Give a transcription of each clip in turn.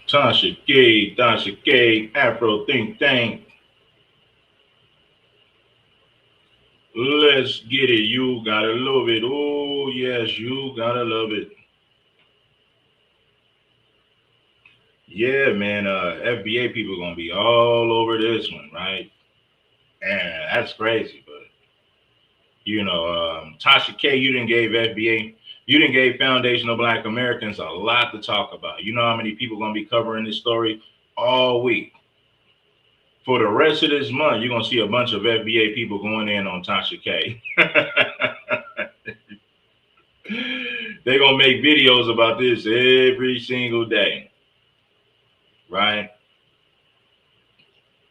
Tasha K, Afro Think Tank. Let's get it. You gotta love it. Oh, yes, you gotta love it. Yeah, man. FBA people gonna be all over this one, right? And that's crazy. But Tasha K, you didn't gave FBA, you didn't gave foundational Black Americans a lot to talk about. You know how many people gonna be covering this story all week. For the rest of this month, you're gonna see a bunch of FBA people going in on Tasha K. They're gonna make videos about this every single day, right?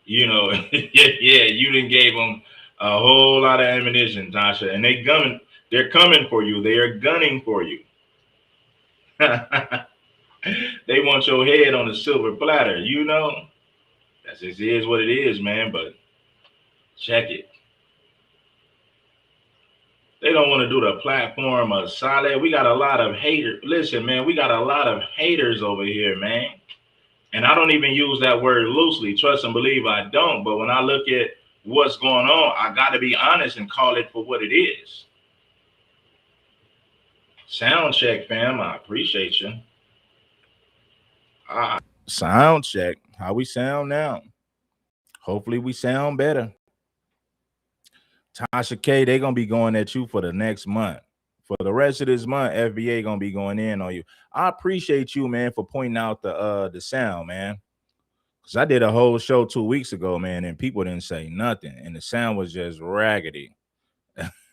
Yeah, you didn't gave them a whole lot of ammunition, Tasha, and they're coming for you. They are gunning for you. They want your head on a silver platter, you know. That's just is what it is, man. But check it. They don't want to do the platform of solid. We got a lot of haters. Listen, man, we got a lot of haters over here, man. And I don't even use that word loosely. Trust and believe I don't. But when I look at what's going on, I got to be honest and call it for what it is. Sound check, fam. I appreciate you. Sound check. How we sound now? Hopefully we sound better. Tasha K, they gonna be going at you for the next month. For the rest of this month, FBA gonna be going in on you. I appreciate you, man, for pointing out the sound, man. Cause I did a whole show 2 weeks ago, man, and people didn't say nothing, and the sound was just raggedy.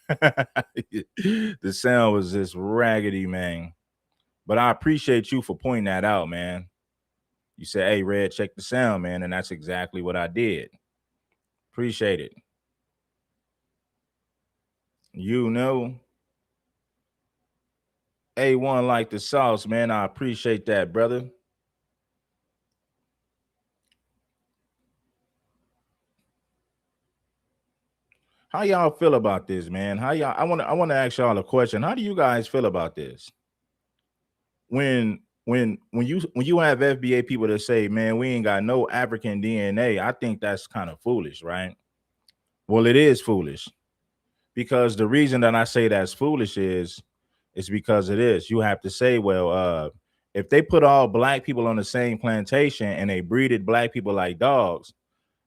The sound was just raggedy, man. But I appreciate you for pointing that out, man. You said, "Hey, Red, check the sound, man," and that's exactly what I did. Appreciate it. You know, A1 like the sauce, man. I appreciate that, brother. How y'all feel about this, man? How y'all? I want to ask y'all a question. How do you guys feel about this? When you have FBA people that say, "Man, we ain't got no African DNA," I think that's kind of foolish, right? Well, it is foolish because the reason that I say that's foolish is because it is. You have to say, well, if they put all black people on the same plantation and they breeded black people like dogs,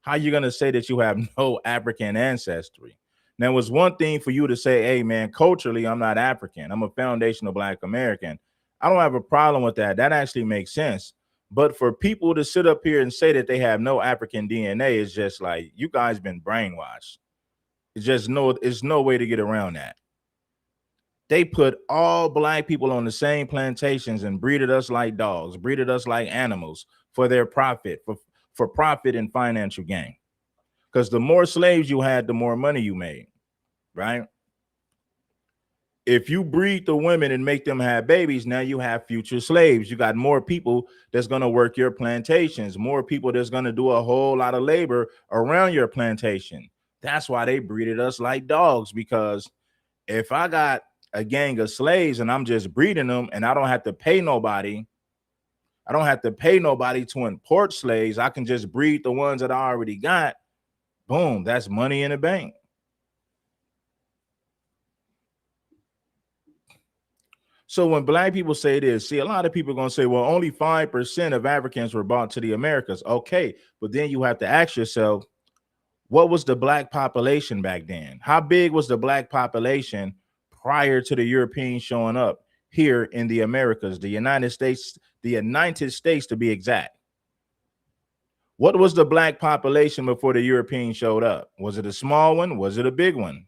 how you gonna say that you have no African ancestry? Now, it's one thing for you to say, "Hey, man, culturally, I'm not African. I'm a foundational Black American." I don't have a problem with that. That actually makes sense. But for people to sit up here and say that they have no African DNA is just like you guys been brainwashed. It's no way to get around that. They put all black people on the same plantations and breeded us like dogs, breeded us like animals for their profit, for profit and financial gain. Because the more slaves you had, the more money you made, right? If you breed the women and make them have babies, now you have future slaves. You got more people that's going to work your plantations, more people that's going to do a whole lot of labor around your plantation. That's why they breeded us like dogs, because if I got a gang of slaves and I'm just breeding them and I don't have to pay nobody, to import slaves. I can just breed the ones that I already got. Boom, that's money in the bank. So when black people say this, see, a lot of people are going to say, well, only 5% of Africans were brought to the Americas. Okay, but then you have to ask yourself, what was the black population back then? How big was the black population prior to the Europeans showing up here in the Americas, the United States to be exact? What was the black population before the Europeans showed up? Was it a small one? Was it a big one?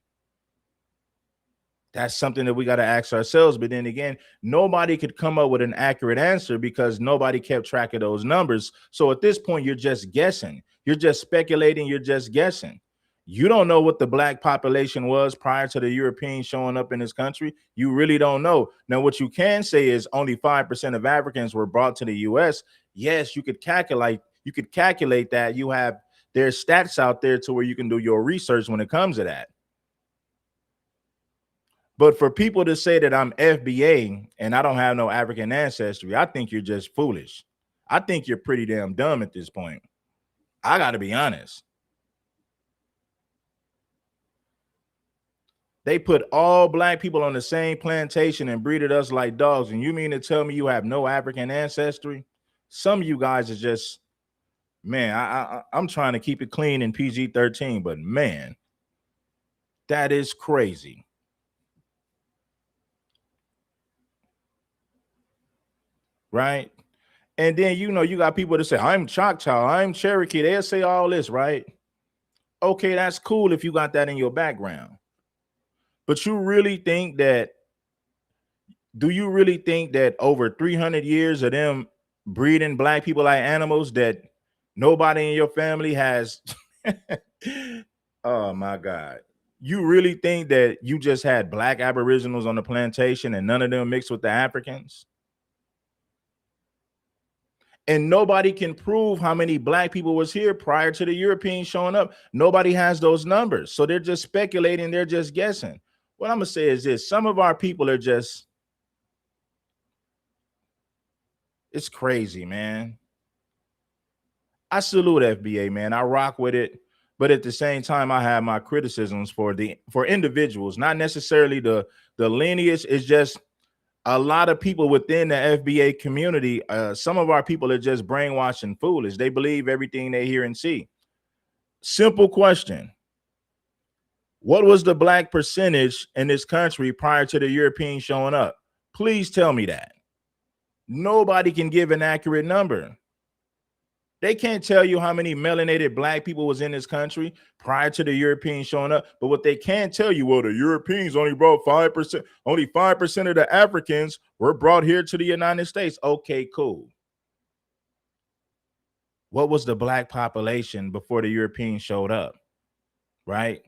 That's something that we got to ask ourselves. But then again, nobody could come up with an accurate answer because nobody kept track of those numbers. So at this point, you're just guessing. You're just speculating. You're just guessing. You don't know what the black population was prior to the Europeans showing up in this country. You really don't know. Now, what you can say is only 5% of Africans were brought to the US. Yes, you could calculate that. You have there's stats out there to where you can do your research when it comes to that. But for people to say that I'm FBA and I don't have no African ancestry, I think you're just foolish. I think you're pretty damn dumb at this point. I got to be honest. They put all black people on the same plantation and breeded us like dogs. And you mean to tell me you have no African ancestry? Some of you guys are just, man, I'm trying to keep it clean in PG-13, but man, that is crazy. Right? And then, you know, you got people that say, I'm Choctaw, I'm Cherokee. They'll say all this, right? Okay, that's cool if you got that in your background. But you really think that, do you really think that over 300 years of them breeding black people like animals that nobody in your family has? Oh my God. You really think that you just had black aboriginals on the plantation and none of them mixed with the Africans? And nobody can prove how many black people was here prior to the Europeans showing up. Nobody has those numbers. So they're just speculating. They're just guessing. What I'm going to say is this. Some of our people are just, it's crazy, man. I salute FBA, man. I rock with it. But at the same time, I have my criticisms for individuals, not necessarily the lineage. It's just a lot of people within the FBA community. Some of our people are just brainwashed and foolish. They believe everything they hear and see. Simple question. What was the black percentage in this country prior to the Europeans showing up? Please tell me that. Nobody can give an accurate number. They can't tell you how many melanated black people was in this country prior to the Europeans showing up. But what they can tell you, well, the Europeans only brought 5%. Only 5% of the Africans were brought here to the United States. Okay, cool. What was the black population before the Europeans showed up? Right?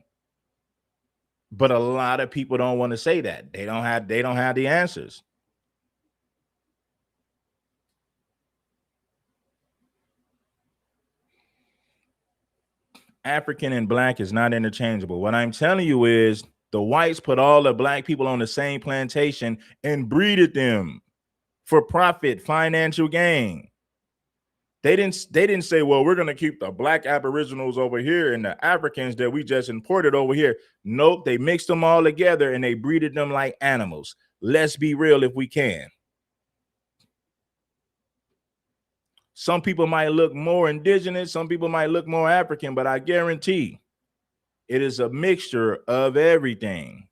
But a lot of people don't want to say that. They don't have the answers. African and black is not interchangeable. What I'm telling you is the whites put all the black people on the same plantation and breeded them for profit, financial gain. They didn't say, well, we're going to keep the black aboriginals over here and the Africans that we just imported over here. Nope, they mixed them all together and they breeded them like animals. Let's be real if we can. Some people might look more indigenous, some people might look more African, but I guarantee it is a mixture of everything.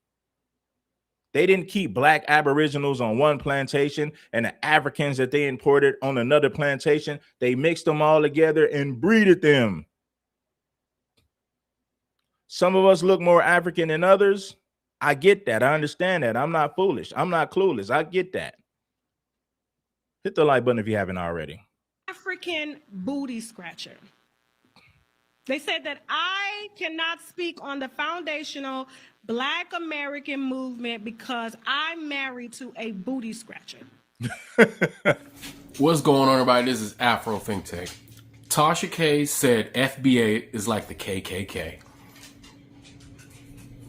They didn't keep black aboriginals on one plantation and the Africans that they imported on another plantation. They mixed them all together and breeded them. Some of us look more African than others. I get that. I understand that. I'm not foolish. I'm not clueless. I get that. Hit the like button if you haven't already. African booty scratcher. They said that I cannot speak on the foundational Black American movement because I'm married to a booty scratcher. What's going on, everybody? This is AFRO Think Tank. TASHA K said FBA is like the KKK.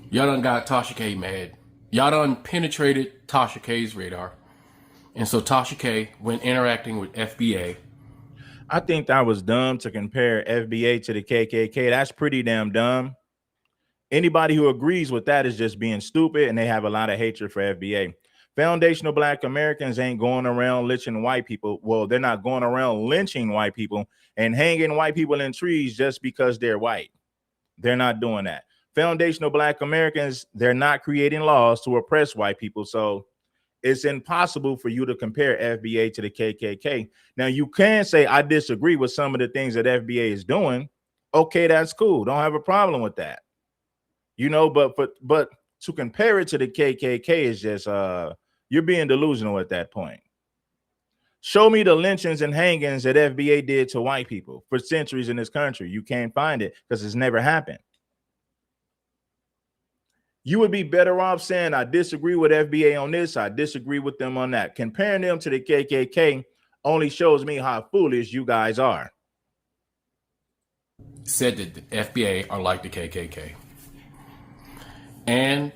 Y'all done got TASHA K mad. Y'all done penetrated TASHA K's radar. And so TASHA K, when interacting with FBA, I think that was dumb to compare FBA to the KKK. That's pretty damn dumb. Anybody who agrees with that is just being stupid, and they have a lot of hatred for FBA. Foundational Black Americans ain't going around lynching white people. Well, they're not going around lynching white people and hanging white people in trees just because they're white. They're not doing that. Foundational Black Americans, they're not creating laws to oppress white people. So it's impossible for you to compare FBA to the KKK. Now, you can say, I disagree with some of the things that FBA is doing. Okay, that's cool. Don't have a problem with that. You know, but to compare it to the KKK is just, you're being delusional at that point. Show me the lynchings and hangings that FBA did to white people for centuries in this country. You can't find it because it's never happened. You would be better off saying, I disagree with FBA on this, I disagree with them on that. Comparing them to the KKK only shows me how foolish you guys are. said that the FBA are like the KKK. And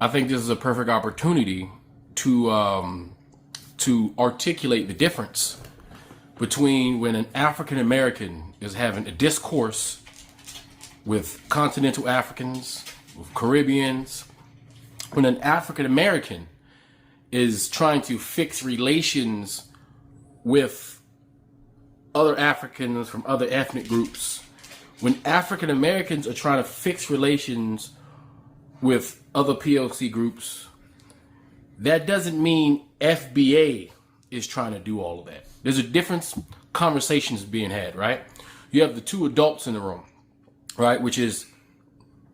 I think this is a perfect opportunity to articulate the difference between when an African American is having a discourse with continental Africans, with Caribbeans, when an African American is trying to fix relations with other Africans from other ethnic groups, when African Americans are trying to fix relations with other POC groups, that doesn't mean FBA is trying to do all of that. There's a different conversations being had, right? You have the two adults in the room, right? Which is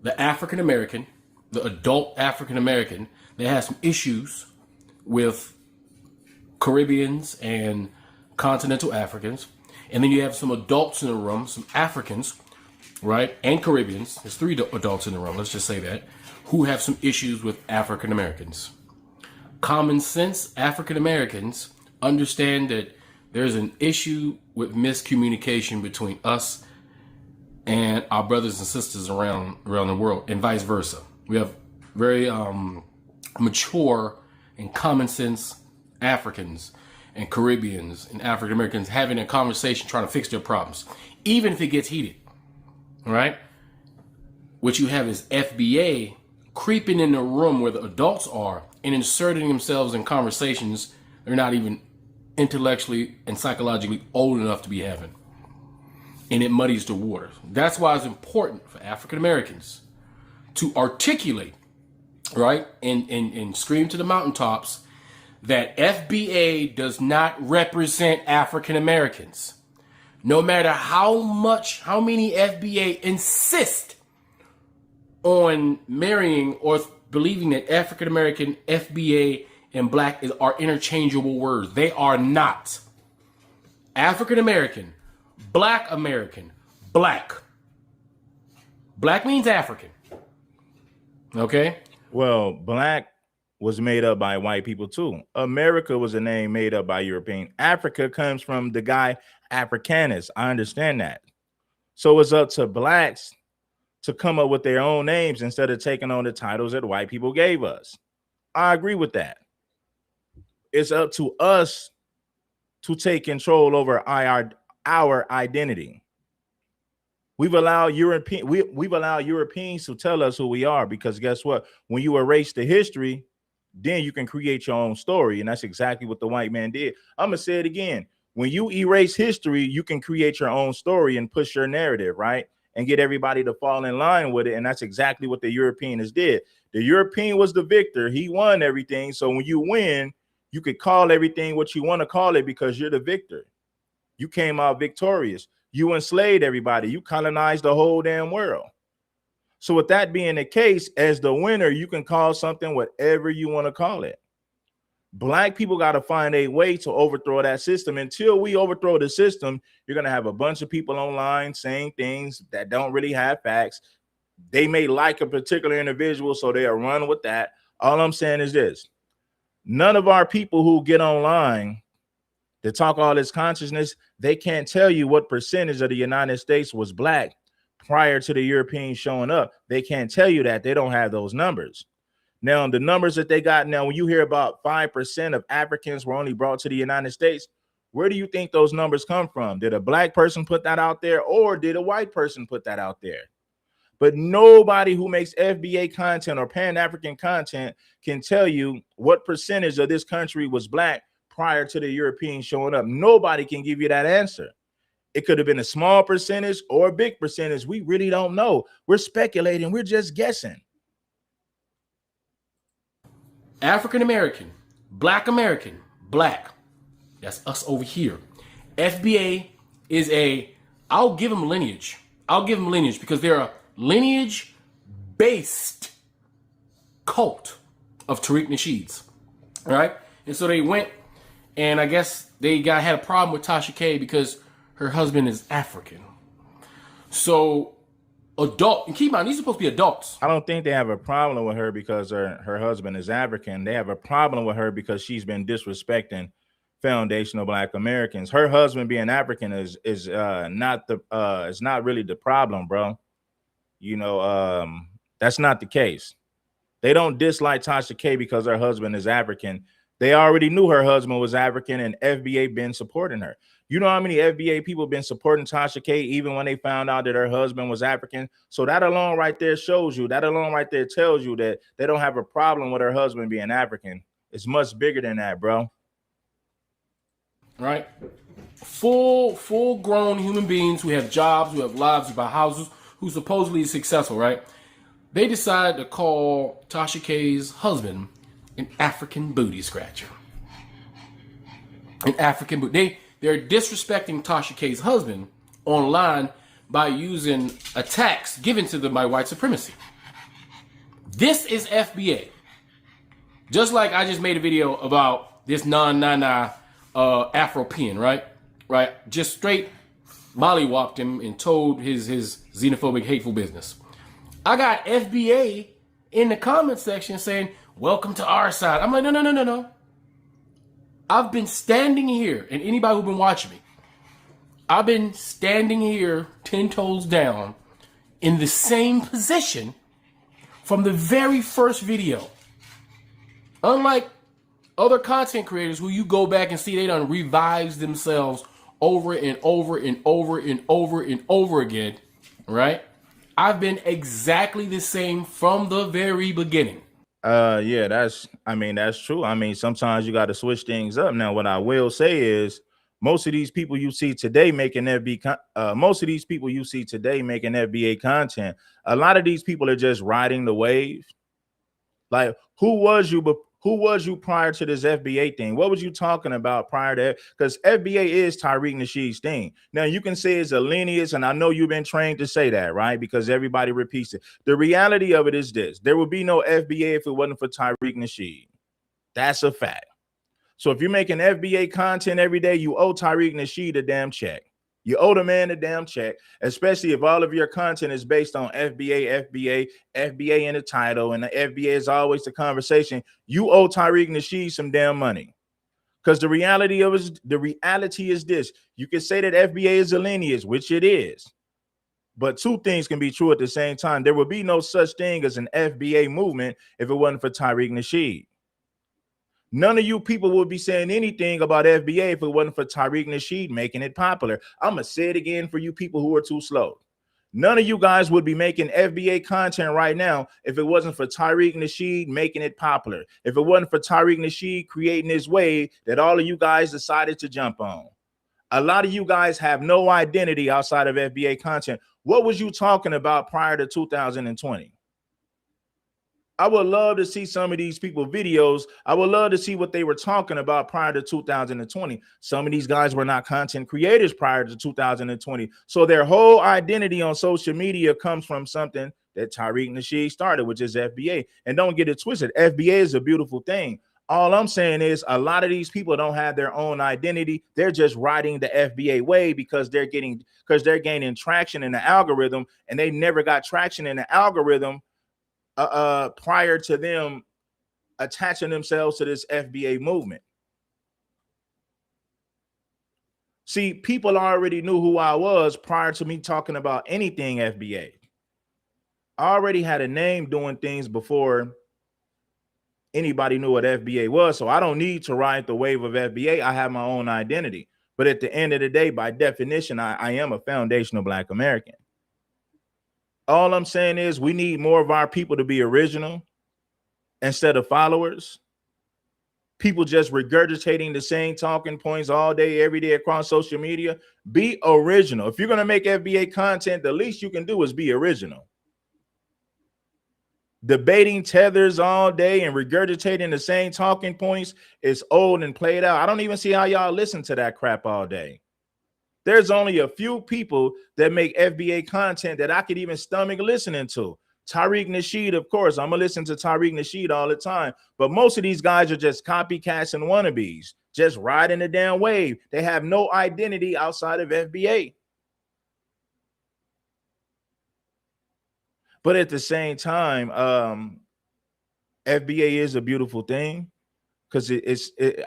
the African American, the adult African American that has some issues with Caribbeans and continental Africans. And then you have some adults in the room, some Africans, right? And Caribbeans. There's three adults in the room, let's just say that, who have some issues with African Americans. Common sense African Americans understand that there's an issue with miscommunication between us and our brothers and sisters around the world, and vice versa. We have very mature and common sense Africans and Caribbeans and African Americans having a conversation trying to fix their problems, even if it gets heated. All right? What you have is FBA creeping in the room where the adults are and inserting themselves in conversations they're not even intellectually and psychologically old enough to be having. And it muddies the water. That's why it's important for African Americans to articulate, right, and scream to the mountaintops that FBA does not represent African Americans. No matter how many FBA insist on marrying or believing that African American, FBA, and black are interchangeable words. They are not. African American, black American, black. Black means African. Okay? Well, black was made up by white people too. America was a name made up by European. Africa comes from the guy Africanus. I understand that. So it's up to blacks to come up with their own names instead of taking on the titles that white people gave us. I agree with that. It's up to us to take control over our identity. We've allowed Europeans to tell us who we are, because guess what? When you erase the history, then you can create your own story. And that's exactly what the white man did. I'm going to say it again. When you erase history, you can create your own story and push your narrative, right? And get everybody to fall in line with it. And that's exactly what the Europeans did. The European was the victor. He won everything. So when you win, you could call everything what you want to call it because you're the victor. You came out victorious. You enslaved everybody. You colonized the whole damn world. So with that being the case, as the winner, you can call something whatever you want to call it. Black people got to find a way to overthrow that system. Until we overthrow the system, you're going to have a bunch of people online saying things that don't really have facts. They may like a particular individual, so they'll run with that. All I'm saying is this. None of our people who get online to talk all this consciousness, they can't tell you what percentage of the United States was black prior to the Europeans showing up. They can't tell you that. They don't have those numbers. Now, the numbers that they got now, when you hear about 5% of Africans were only brought to the United States, where do you think those numbers come from? Did a black person put that out there, or did a white person put that out there? But nobody who makes FBA content or Pan-African content can tell you what percentage of this country was black prior to the Europeans showing up. Nobody can give you that answer. It could have been a small percentage or a big percentage. We really don't know. We're speculating. We're just guessing. African American, black American, black. That's us over here. FBA is I'll give them lineage. I'll give them lineage because they're a lineage-based cult of Tariq Nasheed's. All right? And so they went, and I guess they had a problem with Tasha K because her husband is African. So adult, and keep in mind, these are supposed to be adults. I don't think they have a problem with her because her husband is African. They have a problem with her because she's been disrespecting foundational black Americans. Her husband being African is not really the problem, bro. You know, that's not the case. They don't dislike Tasha K because her husband is African. They already knew her husband was African, and FBA been supporting her. You know how many FBA people been supporting Tasha K even when they found out that her husband was African? So that alone right there shows you, that alone right there tells you that they don't have a problem with her husband being African. It's much bigger than that, bro. Right? Full grown human beings who have jobs, who have lives, who buy houses, who supposedly is successful, right? They decide to call Tasha K's husband an African booty scratcher. An African booty. They're disrespecting Tasha K's husband online by using attacks given to them by white supremacy. This is FBA. Just like I just made a video about this non-nana Afro pin, right? Right? Just straight mollywopped him and told his xenophobic, hateful business. I got FBA in the comment section saying, welcome to our side. I'm like, no. I've been standing here, and anybody who's been watching me, I've been standing here 10 toes down in the same position from the very first video. Unlike other content creators who you go back and see they done revives themselves over and over and over and over and over again, right? I've been exactly the same from the very beginning. Yeah, that's true. I mean, sometimes you got to switch things up. Now, what I will say is most of these people you see today making FBA content, a lot of these people are just riding the wave. Like, who was you prior to this FBA thing? What was you talking about prior to that? Because FBA is Tariq Nasheed's thing. Now, you can say it's a lineage, and I know you've been trained to say that, right? Because everybody repeats it. The reality of it is this. There would be no FBA if it wasn't for Tariq Nasheed. That's a fact. So if you're making FBA content every day, you owe Tariq Nasheed a damn check. You owe the man a damn check, especially if all of your content is based on FBA in the title, and the FBA is always the conversation. You owe Tariq Nasheed some damn money. Because the reality is this. You can say that FBA is a lineage, which it is. But two things can be true at the same time. There would be no such thing as an FBA movement if it wasn't for Tariq Nasheed. None of you people would be saying anything about FBA if it wasn't for Tariq Nasheed making it popular. I'm going to say it again for you people who are too slow. None of you guys would be making FBA content right now if it wasn't for Tariq Nasheed making it popular. If it wasn't for Tariq Nasheed creating this wave that all of you guys decided to jump on. A lot of you guys have no identity outside of FBA content. What was you talking about prior to 2020? I would love to see some of these people videos. I would love to see what they were talking about prior to 2020. Some of these guys were not content creators prior to 2020. So their whole identity on social media comes from something that Tariq Nasheed started, which is FBA. And don't get it twisted. FBA is a beautiful thing. All I'm saying is a lot of these people don't have their own identity. They're just riding the FBA way because they're gaining traction in the algorithm, and they never got traction in the algorithm prior to them attaching themselves to this FBA movement. See, people already knew who I was prior to me talking about anything FBA. I already had a name doing things before anybody knew what FBA was, so I don't need to ride the wave of FBA. I have my own identity. But at the end of the day, by definition, I am a foundational Black American. All I'm saying is we need more of our people to be original instead of followers. People just regurgitating the same talking points all day, every day across social media. Be original. If you're going to make FBA content, the least you can do is be original. Debating tethers all day and regurgitating the same talking points is old and played out. I don't even see how y'all listen to that crap all day. There's only a few people that make FBA content that I could even stomach listening to. Tariq Nasheed, of course, I'm going to listen to Tariq Nasheed all the time. But most of these guys are just copycats and wannabes, just riding the damn wave. They have no identity outside of FBA. But at the same time, FBA is a beautiful thing. Because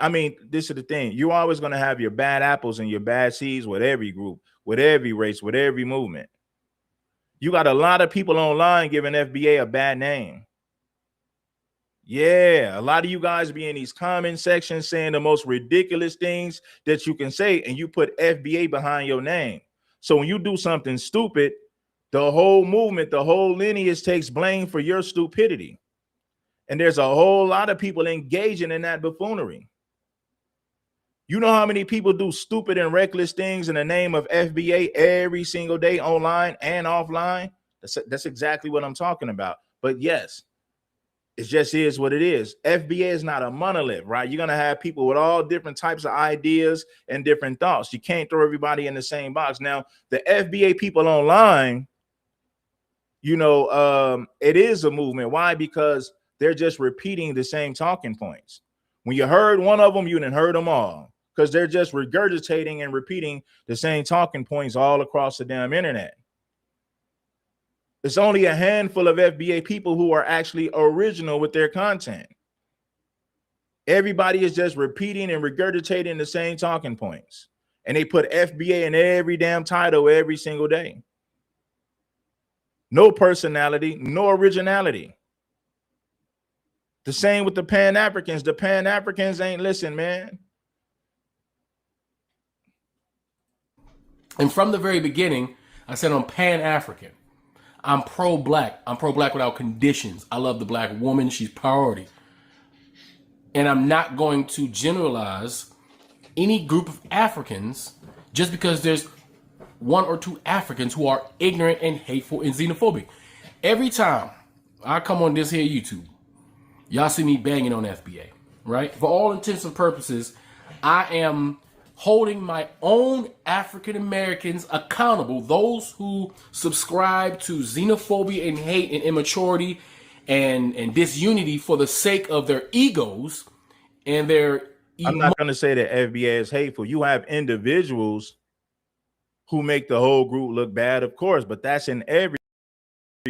I mean, this is the thing. You're always going to have your bad apples and your bad seeds with every group, with every race, with every movement. You got a lot of people online giving FBA a bad name. Yeah, a lot of you guys be in these comment sections saying the most ridiculous things that you can say, and you put FBA behind your name. So when you do something stupid, the whole movement, the whole lineage takes blame for your stupidity. And there's a whole lot of people engaging in that buffoonery. You know how many people do stupid and reckless things in the name of FBA every single day, online and offline? That's exactly what I'm talking about. But yes, it just is what it is. FBA is not a monolith, right? You're going to have people with all different types of ideas and different thoughts. You can't throw everybody in the same box. Now, the FBA people online, you know, it is a movement. Why? Because they're just repeating the same talking points. When you heard one of them, you didn't heard them all, because they're just regurgitating and repeating the same talking points all across the damn internet. It's only a handful of FBA people who are actually original with their content. Everybody is just repeating and regurgitating the same talking points. And they put FBA in every damn title every single day. No personality, no originality. The same with the Pan-Africans. The Pan-Africans ain't listen, man. And from the very beginning, I said I'm Pan-African. I'm pro-black. I'm pro-black without conditions. I love the black woman. She's priority. And I'm not going to generalize any group of Africans just because there's one or two Africans who are ignorant and hateful and xenophobic. Every time I come on this here YouTube, y'all see me banging on FBA, right? For all intents and purposes, I am holding my own African Americans accountable, those who subscribe to xenophobia and hate and immaturity and disunity for the sake of their egos and their I'm not going to say that FBA is hateful. You have individuals who make the whole group look bad, of course, but that's in every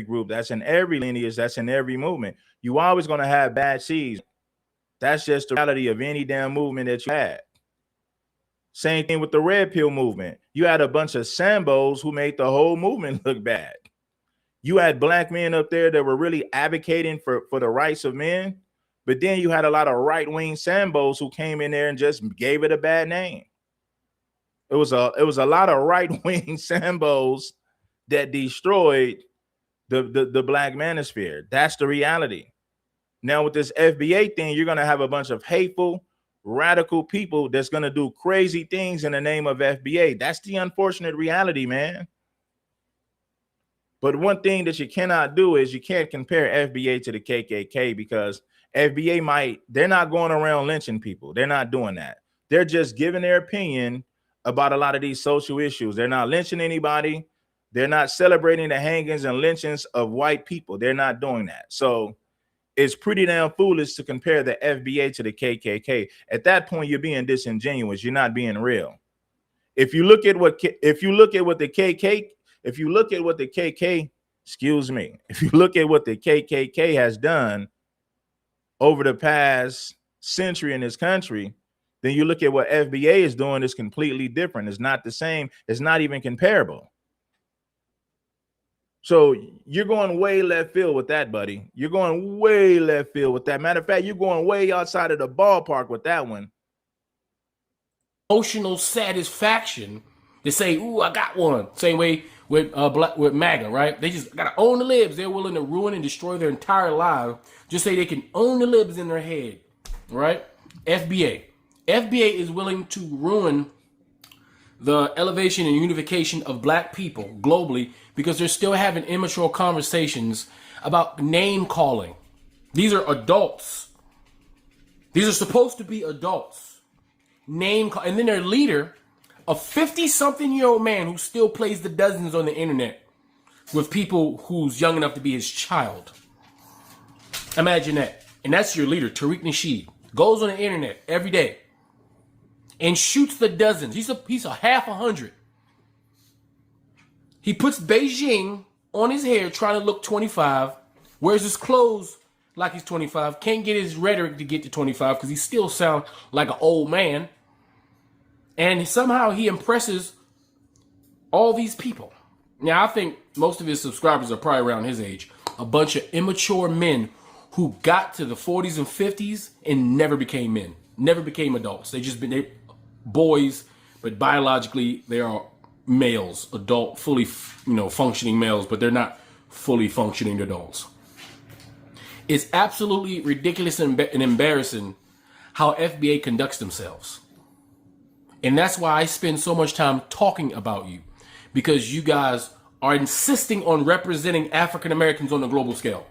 group, that's in every lineage, that's in every movement. You always going to have bad seeds. That's just the reality of any damn movement that you had. Same thing with the red pill movement. You had a bunch of Sambos who made the whole movement look bad. You had black men up there that were really advocating for the rights of men, but then you had a lot of right-wing Sambos who came in there and just gave it a bad name. It was a lot of right-wing Sambos that destroyed the black manosphere. That's the reality. Now with this FBA thing, you're gonna have a bunch of hateful, radical people that's going to do crazy things in the name of FBA. That's the unfortunate reality, man. But one thing that you cannot do is you can't compare FBA to the KKK, because FBA they're not going around lynching people. They're not doing that. They're just giving their opinion about a lot of these social issues. They're not lynching anybody. They're not celebrating the hangings and lynchings of white people. They're not doing that. So it's pretty damn foolish to compare the FBA to the KKK. At that point, you're being disingenuous. You're not being real. If you look at what the KKK has done over the past century in this country, then you look at what FBA is doing, is completely different. It's not the same. It's not even comparable. So you're going way left field with that, buddy. You're going way left field with that. Matter of fact, you're going way outside of the ballpark with that one. Emotional satisfaction to say, "Ooh, I got one." Same way with with MAGA, right? They just gotta own the libs. They're willing to ruin and destroy their entire life just say they can own the libs in their head, right? FBA is willing to ruin the elevation and unification of black people globally because they're still having immature conversations about name calling. These are adults. These are supposed to be adults. Name call, and then their leader, a 50-something-year-old man who still plays the dozens on the internet with people who's young enough to be his child. Imagine that. And that's your leader, Tariq Nasheed. Goes on the internet every day and shoots the dozens. He's a half 100. He puts Beijing on his hair trying to look 25, wears his clothes like he's 25, can't get his rhetoric to get to 25 because he still sounds like an old man. And somehow he impresses all these people. Now, I think most of his subscribers are probably around his age. A bunch of immature men who got to the 40s and 50s and never became men, never became adults. They just been boys, but biologically they are males, adult, fully, functioning males, but they're not fully functioning adults. It's absolutely ridiculous and embarrassing how FBA conducts themselves. And that's why I spend so much time talking about you, because you guys are insisting on representing African Americans on the global scale.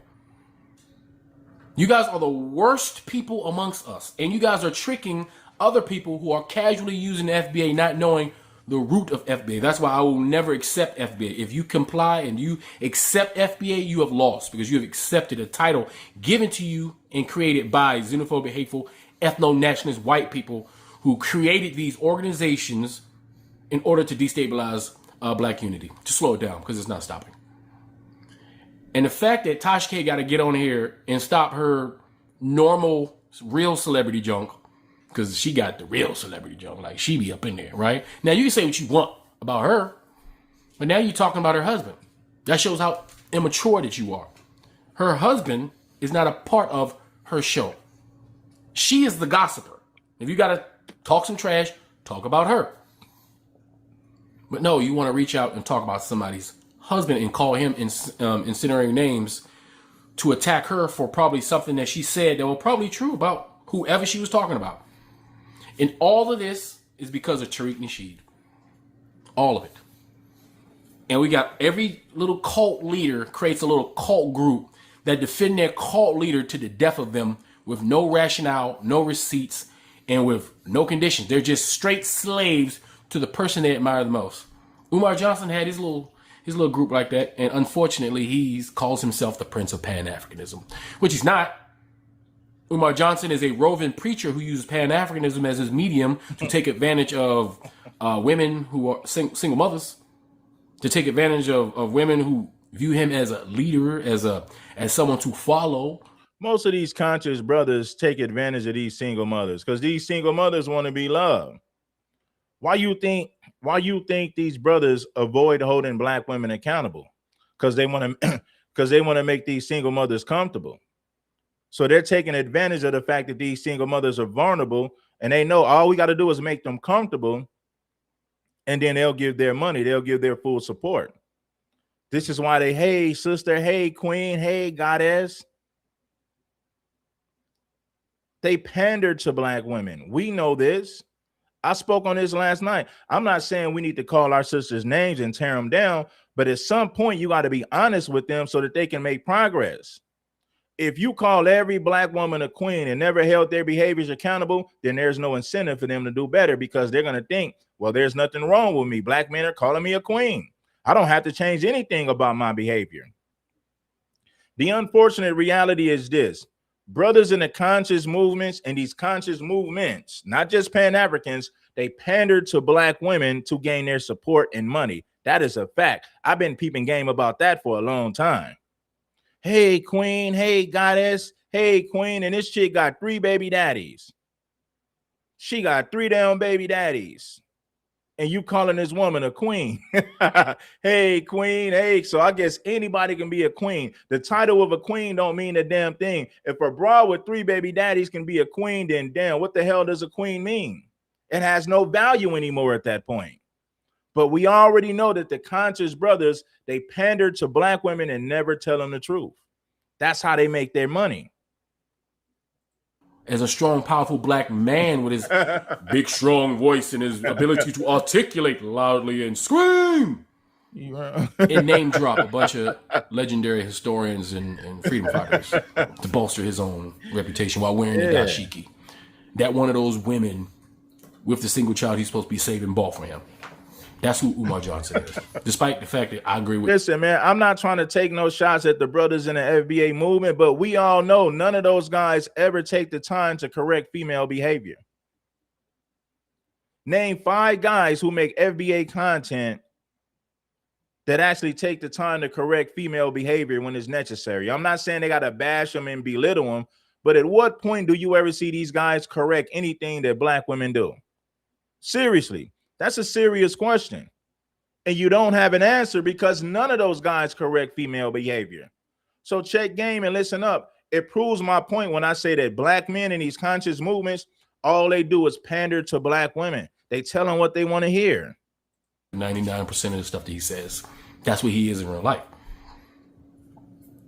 You guys are the worst people amongst us, and you guys are tricking other people who are casually using the FBA, not knowing the root of FBA. That's why I will never accept FBA. If you comply and you accept FBA, you have lost, because you have accepted a title given to you and created by xenophobic, hateful, ethno-nationalist white people who created these organizations in order to destabilize black unity, to slow it down, because it's not stopping. And the fact that TASHA K got to get on here and stop her normal, real celebrity junk, because she got the real celebrity junk, like she be up in there, right? Now you can say what you want about her, but now you're talking about her husband. That shows how immature that you are. Her husband is not a part of her show. She is the gossiper. If you got to talk some trash, talk about her. But no, you want to reach out and talk about somebody's husband and call him incendiary names to attack her for probably something that she said that was probably true about whoever she was talking about. And all of this is because of Tariq Nasheed. All of it. And we got every little cult leader creates a little cult group that defend their cult leader to the death of them with no rationale, no receipts, and with no conditions. They're just straight slaves to the person they admire the most. Umar Johnson had his little group like that, and unfortunately, he calls himself the Prince of Pan-Africanism, which he's not. Umar Johnson is a roving preacher who uses Pan-Africanism as his medium to take advantage of women who are single mothers, to take advantage of women who view him as a leader, as someone to follow. Most of these conscious brothers take advantage of these single mothers because these single mothers want to be loved. Why you think these brothers avoid holding black women accountable? Because they want to make these single mothers comfortable. So they're taking advantage of the fact that these single mothers are vulnerable, and they know all we got to do is make them comfortable, and then they'll give their money, they'll give their full support. This is why they, hey sister, hey queen, hey goddess. They pander to black women. We know this. I spoke on this last night. I'm not saying we need to call our sisters names and tear them down, but at some point you got to be honest with them so that they can make progress. If you call every black woman a queen and never held their behaviors accountable, then there's no incentive for them to do better, because they're going to think, well, there's nothing wrong with me. Black men are calling me a queen. I don't have to change anything about my behavior. The unfortunate reality is this. Brothers in the conscious movements and these conscious movements, not just Pan-Africans, they pander to black women to gain their support and money. That is a fact. I've been peeping game about that for a long time. Hey, queen. Hey, goddess. Hey, queen. And this chick got 3 baby daddies. She got 3 damn baby daddies. And you calling this woman a queen. Hey, queen. Hey, so I guess anybody can be a queen. The title of a queen don't mean a damn thing. If a broad with 3 baby daddies can be a queen, then damn, what the hell does a queen mean? It has no value anymore at that point. But we already know that the conscious brothers, they pander to black women and never tell them the truth. That's how they make their money. As a strong, powerful black man with his big, strong voice and his ability to articulate loudly and scream and name drop a bunch of legendary historians and freedom fighters to bolster his own reputation while wearing the dashiki. That one of those women with the single child he's supposed to be saving bought for him. That's who Umar Johnson is. Despite the fact that I agree with. Listen, man, I'm not trying to take no shots at the brothers in the FBA movement, but we all know none of those guys ever take the time to correct female behavior. Name 5 guys who make FBA content that actually take the time to correct female behavior when it's necessary. I'm not saying they got to bash them and belittle them, but at what point do you ever see these guys correct anything that black women do? Seriously. That's a serious question. And you don't have an answer because none of those guys correct female behavior. So check game and listen up. it proves my point when I say that black men in these conscious movements, all they do is pander to black women. They tell them what they want to hear. 99% of the stuff that he says, that's what he is in real life.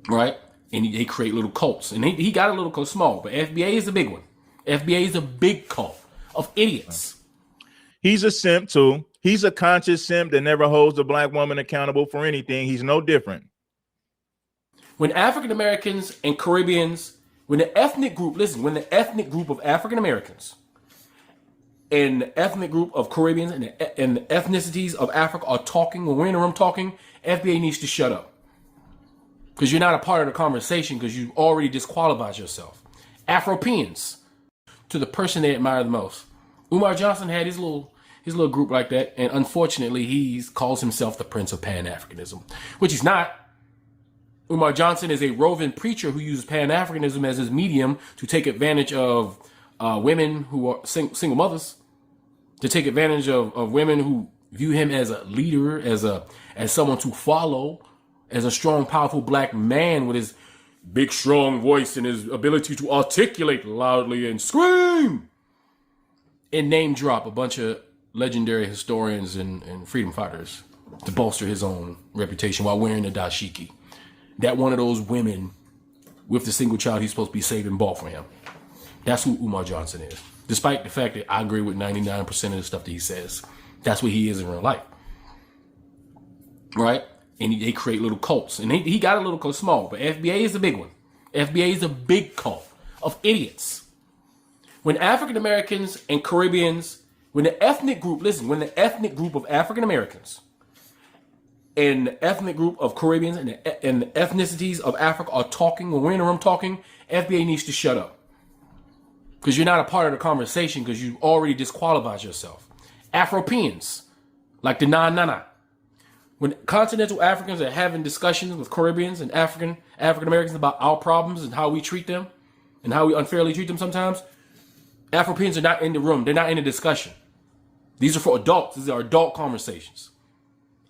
Right? And they create little cults. And he got a little cult, small, but FBA is a big one. FBA is a big cult of idiots. He's a simp too. He's a conscious simp that never holds a black woman accountable for anything. He's no different. When African Americans and Caribbeans, when the ethnic group of African Americans and the ethnic group of Caribbeans and the ethnicities of Africa are talking, when we're in the room talking, FBA needs to shut up. Because you're not a part of the conversation because you've already disqualified yourself. Afropeans, to the person they admire the most. Umar Johnson had his little group like that, and unfortunately he calls himself the Prince of Pan-Africanism, which he's not. Umar Johnson is a roving preacher who uses Pan-Africanism as his medium to take advantage of women who are single mothers, to take advantage of women who view him as a leader, as someone to follow, as a strong, powerful black man with his big, strong voice and his ability to articulate loudly and scream and name drop a bunch of legendary historians and freedom fighters to bolster his own reputation while wearing a dashiki. That one of those women with the single child he's supposed to be saving bought for him. That's who Umar Johnson is. Despite the fact that I agree with 99% of the stuff that he says. That's what he is in real life. Right? And they create little cults. And he got a little cult, small, but FBA is a big one. FBA is a big cult of idiots. When African Americans and Caribbeans, when the ethnic group of African Americans and the ethnic group of Caribbeans and the ethnicities of Africa are talking, when we're in the room talking, FBA needs to shut up. Because you're not a part of the conversation because you've already disqualified yourself. Afropeans, like the Nana. When continental Africans are having discussions with Caribbeans and African Americans about our problems and how we treat them and how we unfairly treat them sometimes, Afropeans are not in the room. They're not in the discussion. These are for adults. These are adult conversations.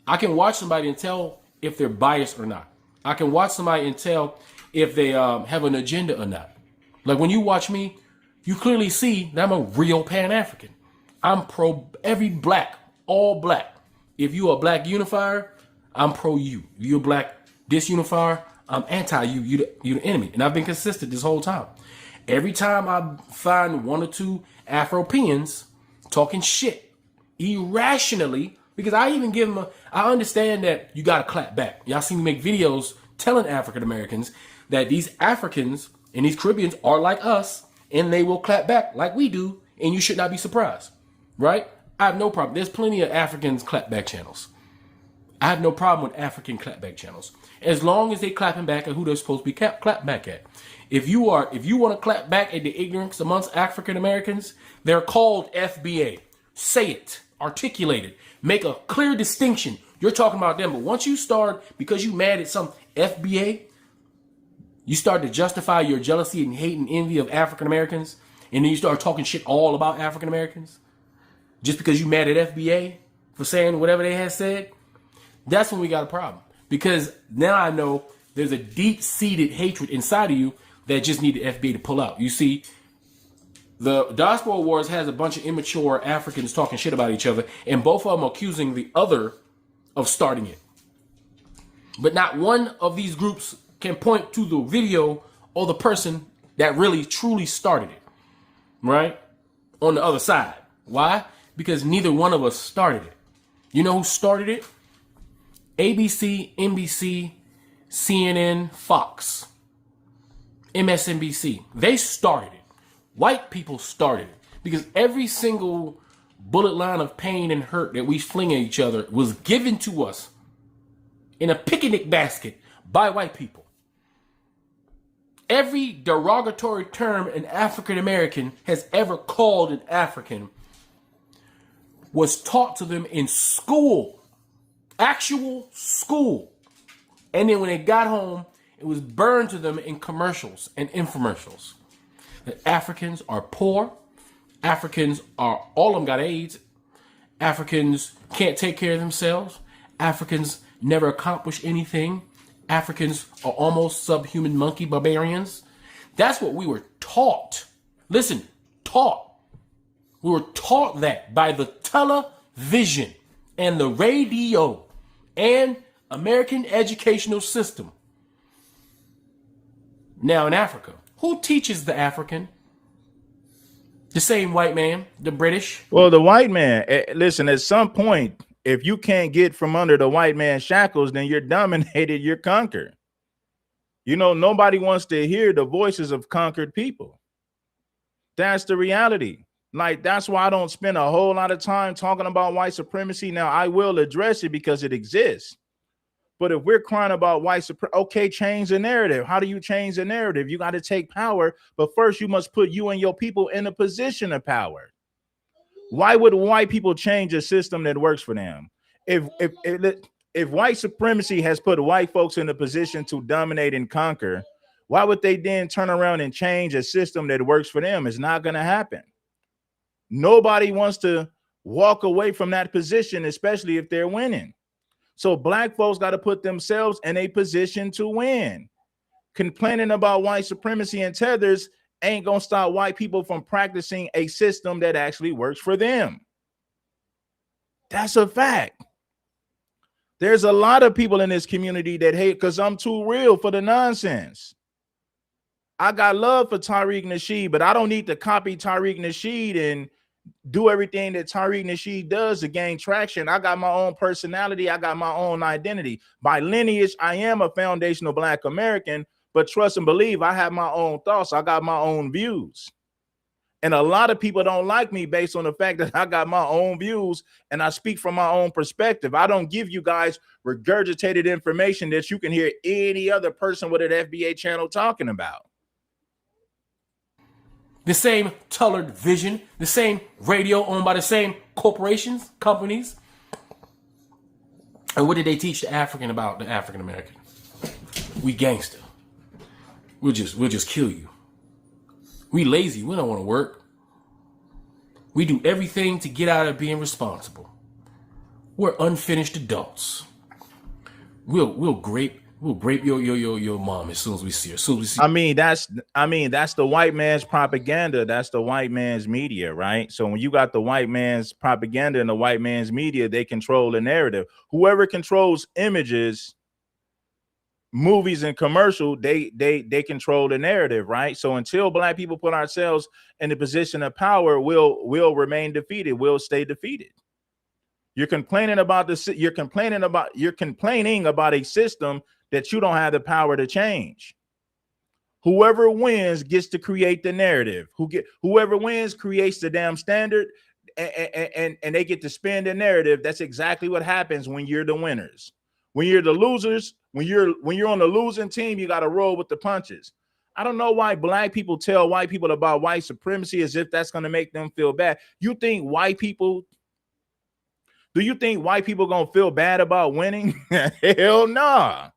I can watch somebody and tell if they're biased or not. I can watch somebody and tell if they have an agenda or not. Like when you watch me, you clearly see that I'm a real Pan-African. I'm pro every black, all black. If you a black unifier, I'm pro you. If you a black disunifier, I'm anti you. You the enemy. And I've been consistent this whole time. Every time I find one or two Afropeans talking shit irrationally, because I even give them I understand that you got to clap back. Y'all see me make videos telling African Americans that these Africans and these Caribbeans are like us and they will clap back like we do. And you should not be surprised, right? I have no problem. There's plenty of Africans clapback channels. I have no problem with African clapback channels. As long as they clapping back at who they're supposed to be clapped back at. If you want to clap back at the ignorance amongst African Americans, they're called FBA. Say it, articulate it, make a clear distinction. You're talking about them, but once you start, because you mad at some FBA, you start to justify your jealousy and hate and envy of African Americans, and then you start talking shit all about African Americans, just because you mad at FBA for saying whatever they had said, that's when we got a problem. Because now I know there's a deep-seated hatred inside of you that just need the FBA to pull out. You see, the Diaspora Wars has a bunch of immature Africans talking shit about each other, and both of them accusing the other of starting it. But not one of these groups can point to the video or the person that really, truly started it, right? On the other side. Why? Because neither one of us started it. You know who started it? ABC, NBC, CNN, Fox, MSNBC. They started it. White people started it. Because every single bullet line of pain and hurt that we fling at each other was given to us in a picnic basket by white people. Every derogatory term an African American has ever called an African was taught to them in school, actual school. And then when they got home, it was burned to them in commercials and infomercials. That Africans are poor. Africans are, all of them got AIDS. Africans can't take care of themselves. Africans never accomplish anything. Africans are almost subhuman monkey barbarians. That's what we were taught. Listen, taught. We were taught that by the television and the radio and American educational system. Now in Africa, who teaches the African? The same white man, the British. Well, the white man, listen, at some point, if you can't get from under the white man's shackles, then you're dominated, you're conquered. You know, nobody wants to hear the voices of conquered people. That's the reality. Like, that's why I don't spend a whole lot of time talking about white supremacy. Now, I will address it because it exists. But if we're crying about white supremacy, okay, change the narrative. How do you change the narrative? You got to take power, but first you must put you and your people in a position of power. Why would white people change a system that works for them? If white supremacy has put white folks in a position to dominate and conquer, why would they then turn around and change a system that works for them? It's not going to happen. Nobody wants to walk away from that position, especially if they're winning. So black folks got to put themselves in a position to win. Complaining about white supremacy and tethers ain't going to stop white people from practicing a system that actually works for them. That's a fact. There's a lot of people in this community that hate because I'm too real for the nonsense. I got love for Tariq Nasheed, but I don't need to copy Tariq Nasheed and do everything that Tariq Nasheed does to gain traction. I got my own personality. I got my own identity. By lineage, I am a foundational Black American, but trust and believe I have my own thoughts. I got my own views. And a lot of people don't like me based on the fact that I got my own views and I speak from my own perspective. I don't give you guys regurgitated information that you can hear any other person with an FBA channel talking about. The same colored vision, the same radio owned by the same corporations, companies. And what did they teach the African about the African American? We gangster. We'll just kill you. We lazy. We don't want to work. We do everything to get out of being responsible. We're unfinished adults. We'll grape your mom as soon as we see her. I mean that's the white man's propaganda. That's the white man's media, right? So when you got the white man's propaganda and the white man's media, they control the narrative. Whoever controls images, movies and commercial, they control the narrative, right? So until Black people put ourselves in a position of power, we'll remain defeated. We'll stay defeated. You're complaining about you're complaining about a system that you don't have the power to change. Whoever wins gets to create the narrative. Whoever wins creates the damn standard, and they get to spin the narrative. That's exactly what happens when you're the winners. When you're the losers, when you're on the losing team, you got to roll with the punches. I don't know why Black people tell white people about white supremacy as if that's going to make them feel bad. Do you think white people gonna feel bad about winning? Hell nah.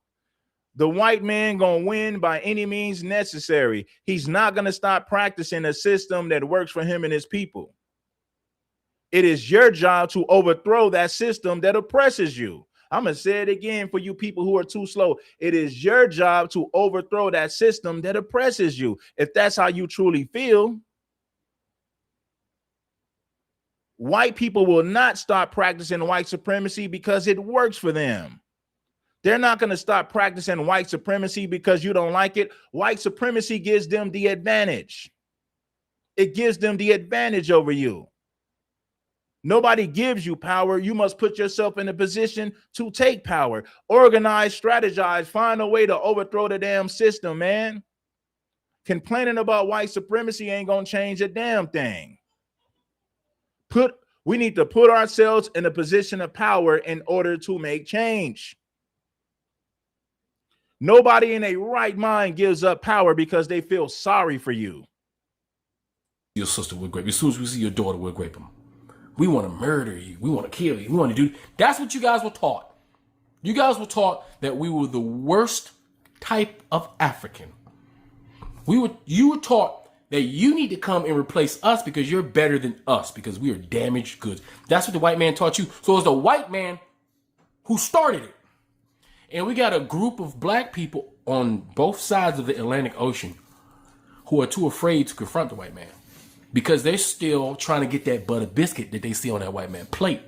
The white man gonna win by any means necessary. He's not gonna stop practicing a system that works for him and his people. It is your job to overthrow that system that oppresses you. I'm gonna say it again for you people who are too slow. It is your job to overthrow that system that oppresses you. If that's how you truly feel, white people will not stop practicing white supremacy because it works for them. They're not going to stop practicing white supremacy because you don't like it. White supremacy gives them the advantage. It gives them the advantage over you. Nobody gives you power. You must put yourself in a position to take power. Organize, strategize, find a way to overthrow the damn system, man. Complaining about white supremacy ain't going to change a damn thing. We need to put ourselves in a position of power in order to make change. Nobody in a right mind gives up power because they feel sorry for you. Your sister will grape. As soon as we see your daughter, we'll grape them. We want to murder you. We want to kill you. We want to do. That's what you guys were taught. You guys were taught that we were the worst type of African. You were taught that you need to come and replace us because you're better than us because we are damaged goods. That's what the white man taught you. So it's the white man who started it. And we got a group of Black people on both sides of the Atlantic Ocean who are too afraid to confront the white man because they're still trying to get that butter biscuit that they see on that white man's plate.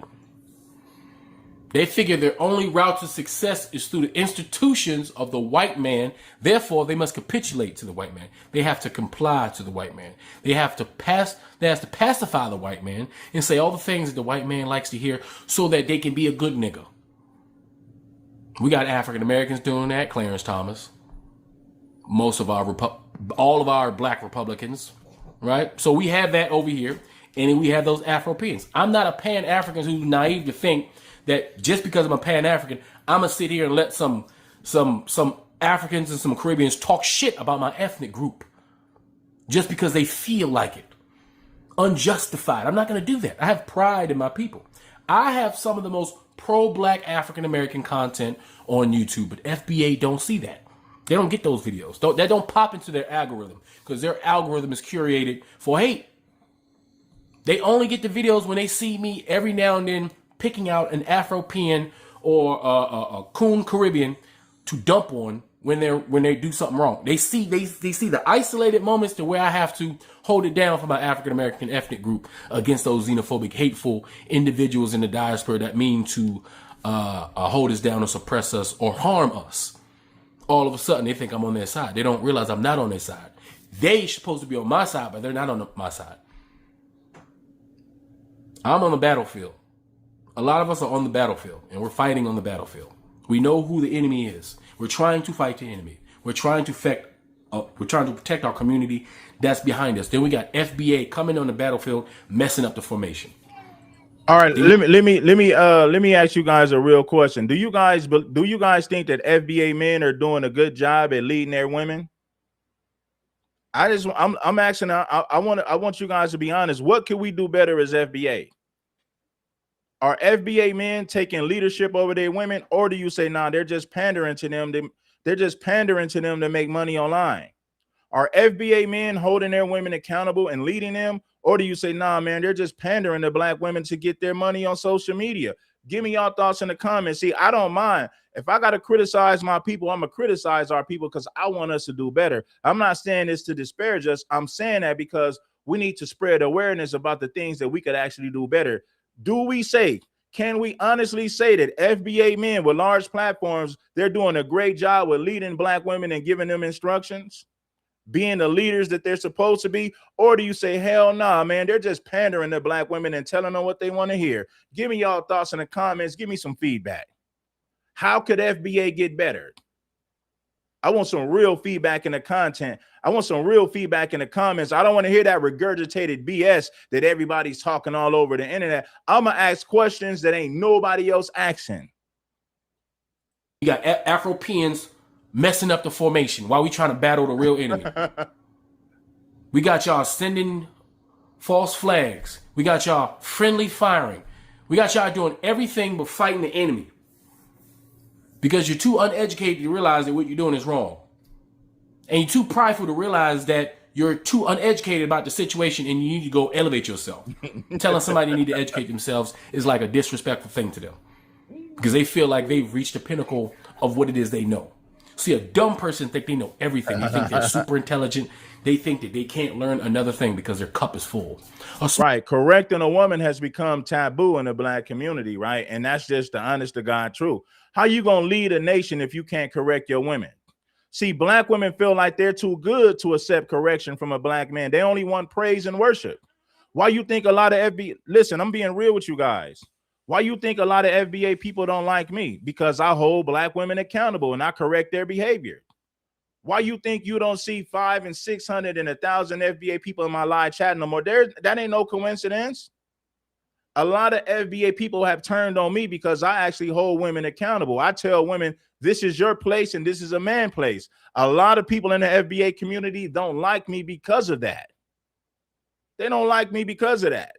They figure their only route to success is through the institutions of the white man. Therefore, they must capitulate to the white man. They have to comply to the white man. They have to pacify the white man and say all the things that the white man likes to hear so that they can be a good nigga. We got African Americans doing that, Clarence Thomas. Most of all of our black Republicans, right? So we have that over here, and then we have those Afro-Peans. I'm not a Pan-African who's naive to think that just because I'm a Pan-African, I'm gonna sit here and let some Africans and some Caribbeans talk shit about my ethnic group just because they feel like it. Unjustified. I'm not gonna do that. I have pride in my people. I have some of the most pro-black African-American content on YouTube, but FBA don't see that. They don't get those videos. That don't pop into their algorithm because their algorithm is curated for hate. They only get the videos when they see me every now and then picking out an Afro-Pean or a coon Caribbean to dump on when they do something wrong. They see the isolated moments to where I have to hold it down for my African American ethnic group against those xenophobic, hateful individuals in the diaspora that mean to hold us down or suppress us or harm us. All of a sudden, they think I'm on their side. They don't realize I'm not on their side. They're supposed to be on my side, but they're not on my side. I'm on the battlefield. A lot of us are on the battlefield, and we're fighting on the battlefield. We know who the enemy is. We're trying to fight the enemy. We're trying to protect our community that's behind us. Then we got FBA coming on the battlefield, messing up the formation. All right, let me ask you guys a real question. Do you guys think that FBA men are doing a good job at leading their women? I'm asking. I want you guys to be honest. What can we do better as FBA? Are FBA men taking leadership over their women, or do you say, nah, they're just pandering to them? They're just pandering to them to make money online. Are FBA men holding their women accountable and leading them, or do you say, nah, man, they're just pandering to black women to get their money on social media? Give me your thoughts in the comments. See, I don't mind. If I got to criticize my people, I'm going to criticize our people because I want us to do better. I'm not saying this to disparage us. I'm saying that because we need to spread awareness about the things that we could actually do better. Can we honestly say that FBA men with large platforms, they're doing a great job with leading black women and giving them instructions, being the leaders that they're supposed to be? Or do you say, hell nah, man, they're just pandering to black women and telling them what they want to hear? Give me y'all thoughts in the comments. Give me some feedback. How could FBA get better? I want some real feedback in the content. I want some real feedback in the comments. I don't want to hear that regurgitated BS that everybody's talking all over the internet. I'm going to ask questions that ain't nobody else asking. You got Afro-Peans messing up the formation while we trying to battle the real enemy. We got y'all sending false flags. We got y'all friendly firing. We got y'all doing everything but fighting the enemy. Because you're too uneducated to realize that what you're doing is wrong. And you're too prideful to realize that you're too uneducated about the situation and you need to go elevate yourself. Telling somebody they need to educate themselves is like a disrespectful thing to them. Because they feel like they've reached the pinnacle of what it is they know. See, a dumb person think they know everything. They think they're super intelligent. They think that they can't learn another thing because their cup is full. Right. Correcting a woman has become taboo in the black community, right? And that's just the honest to God truth. How you going to lead a nation if you can't correct your women? See, black women feel like they're too good to accept correction from a black man. They only want praise and worship. Why you think a lot of FBA, listen, I'm being real with you guys. Why you think a lot of FBA people don't like me? Because I hold black women accountable and I correct their behavior. Why you think you don't see 500 and 600 and 1,000 FBA people in my live chat no more? That ain't no coincidence. A lot of FBA people have turned on me because I actually hold women accountable. I tell women, this is your place and this is a man place. A lot of people in the FBA community don't like me because of that. They don't like me because of that.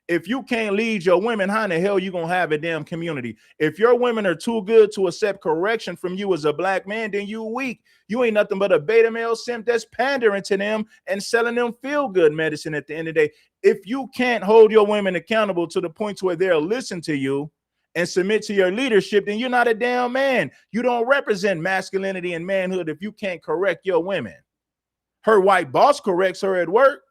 If you can't lead your women, how in the hell you gonna have a damn community? If your women are too good to accept correction from you as a black man, then you weak. You ain't nothing but a beta male simp that's pandering to them and selling them feel-good medicine at the end of the day. If you can't hold your women accountable to the point where they'll listen to you and submit to your leadership, then you're not a damn man. You don't represent masculinity and manhood if you can't correct your women. Her white boss corrects her at work.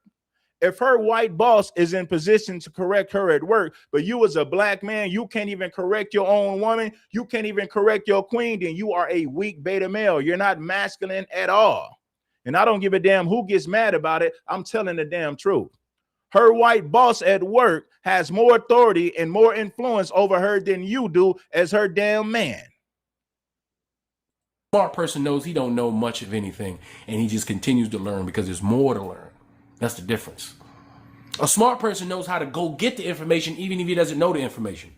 If her white boss is in position to correct her at work, but you as a black man, you can't even correct your own woman, you can't even correct your queen, then you are a weak beta male. You're not masculine at all. And I don't give a damn who gets mad about it. I'm telling the damn truth. Her white boss at work has more authority and more influence over her than you do as her damn man. Smart person knows he don't know much of anything, and he just continues to learn because there's more to learn. That's the difference. A smart person knows how to go get the information even if he doesn't know the information.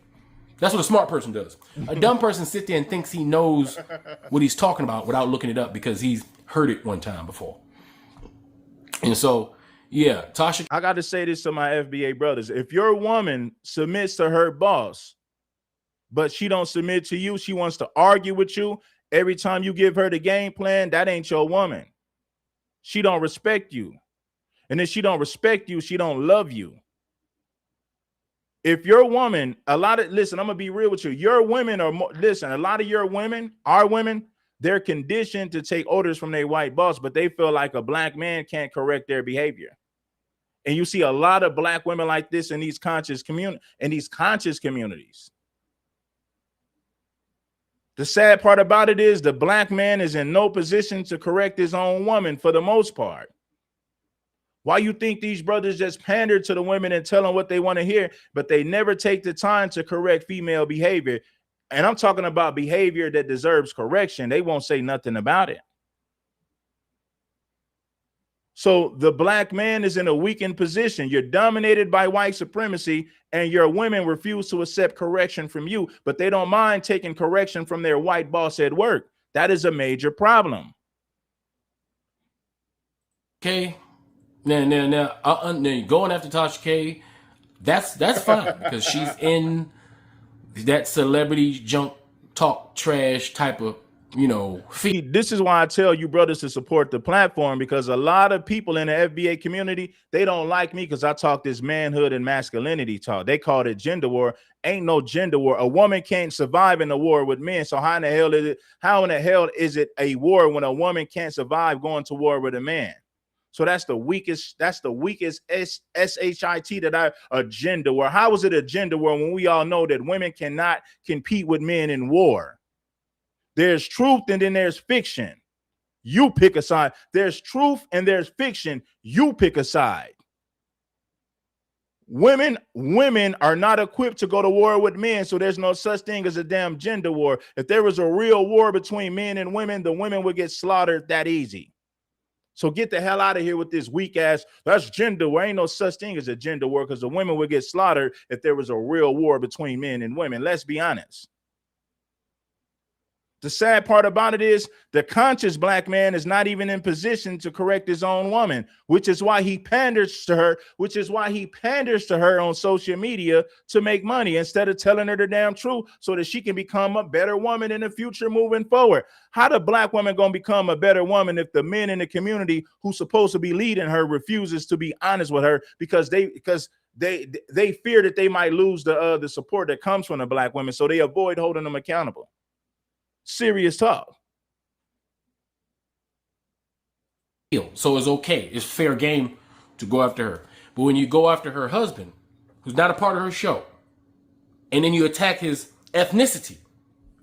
That's what a smart person does. A dumb person sits there and thinks he knows what he's talking about without looking it up because he's heard it one time before. And so, yeah, Tasha. I got to say this to my FBA brothers. If your woman submits to her boss, but she don't submit to you, she wants to argue with you every time you give her the game plan, that ain't your woman. She don't respect you. And if she don't respect you, she don't love you. If your woman, listen, I'm going to be real with you. Your women are, listen, a lot of your women, our women, they're conditioned to take orders from their white boss, but they feel like a black man can't correct their behavior. And you see a lot of black women like this in these conscious communities. The sad part about it is the black man is in no position to correct his own woman for the most part. Why you think these brothers just pander to the women and tell them what they want to hear, but they never take the time to correct female behavior? And I'm talking about behavior that deserves correction. They won't say nothing about it. So the black man is in a weakened position. You're dominated by white supremacy, and your women refuse to accept correction from you, but they don't mind taking correction from their white boss at work. That is a major problem. Okay. Now, going after Tasha K, that's fine because she's in that celebrity junk talk trash type of, feed. This is why I tell you brothers to support the platform, because a lot of people in the FBA community, they don't like me because I talk this manhood and masculinity talk. They call it gender war. Ain't no gender war. A woman can't survive in a war with men. So how in the hell is it a war when a woman can't survive going to war with a man? So that's the weakest SHIT a gender war. How is it a gender war when we all know that women cannot compete with men in war? There's truth and then there's fiction. You pick a side. There's truth and there's fiction. You pick a side. Women are not equipped to go to war with men, so there's no such thing as a damn gender war. If there was a real war between men and women, the women would get slaughtered that easy. So get the hell out of here with this weak ass, that's gender war. Ain't no such thing as a gender war because the women would get slaughtered if there was a real war between men and women. Let's be honest. The sad part about it is the conscious black man is not even in position to correct his own woman, which is why he panders to her, on social media to make money instead of telling her the damn truth so that she can become a better woman in the future moving forward. How the black woman going to become a better woman if the men in the community who's supposed to be leading her refuses to be honest with her because they fear that they might lose the support that comes from the black women, so they avoid holding them accountable. Serious talk. So it's okay. It's fair game to go after her. But when you go after her husband, who's not a part of her show, and then you attack his ethnicity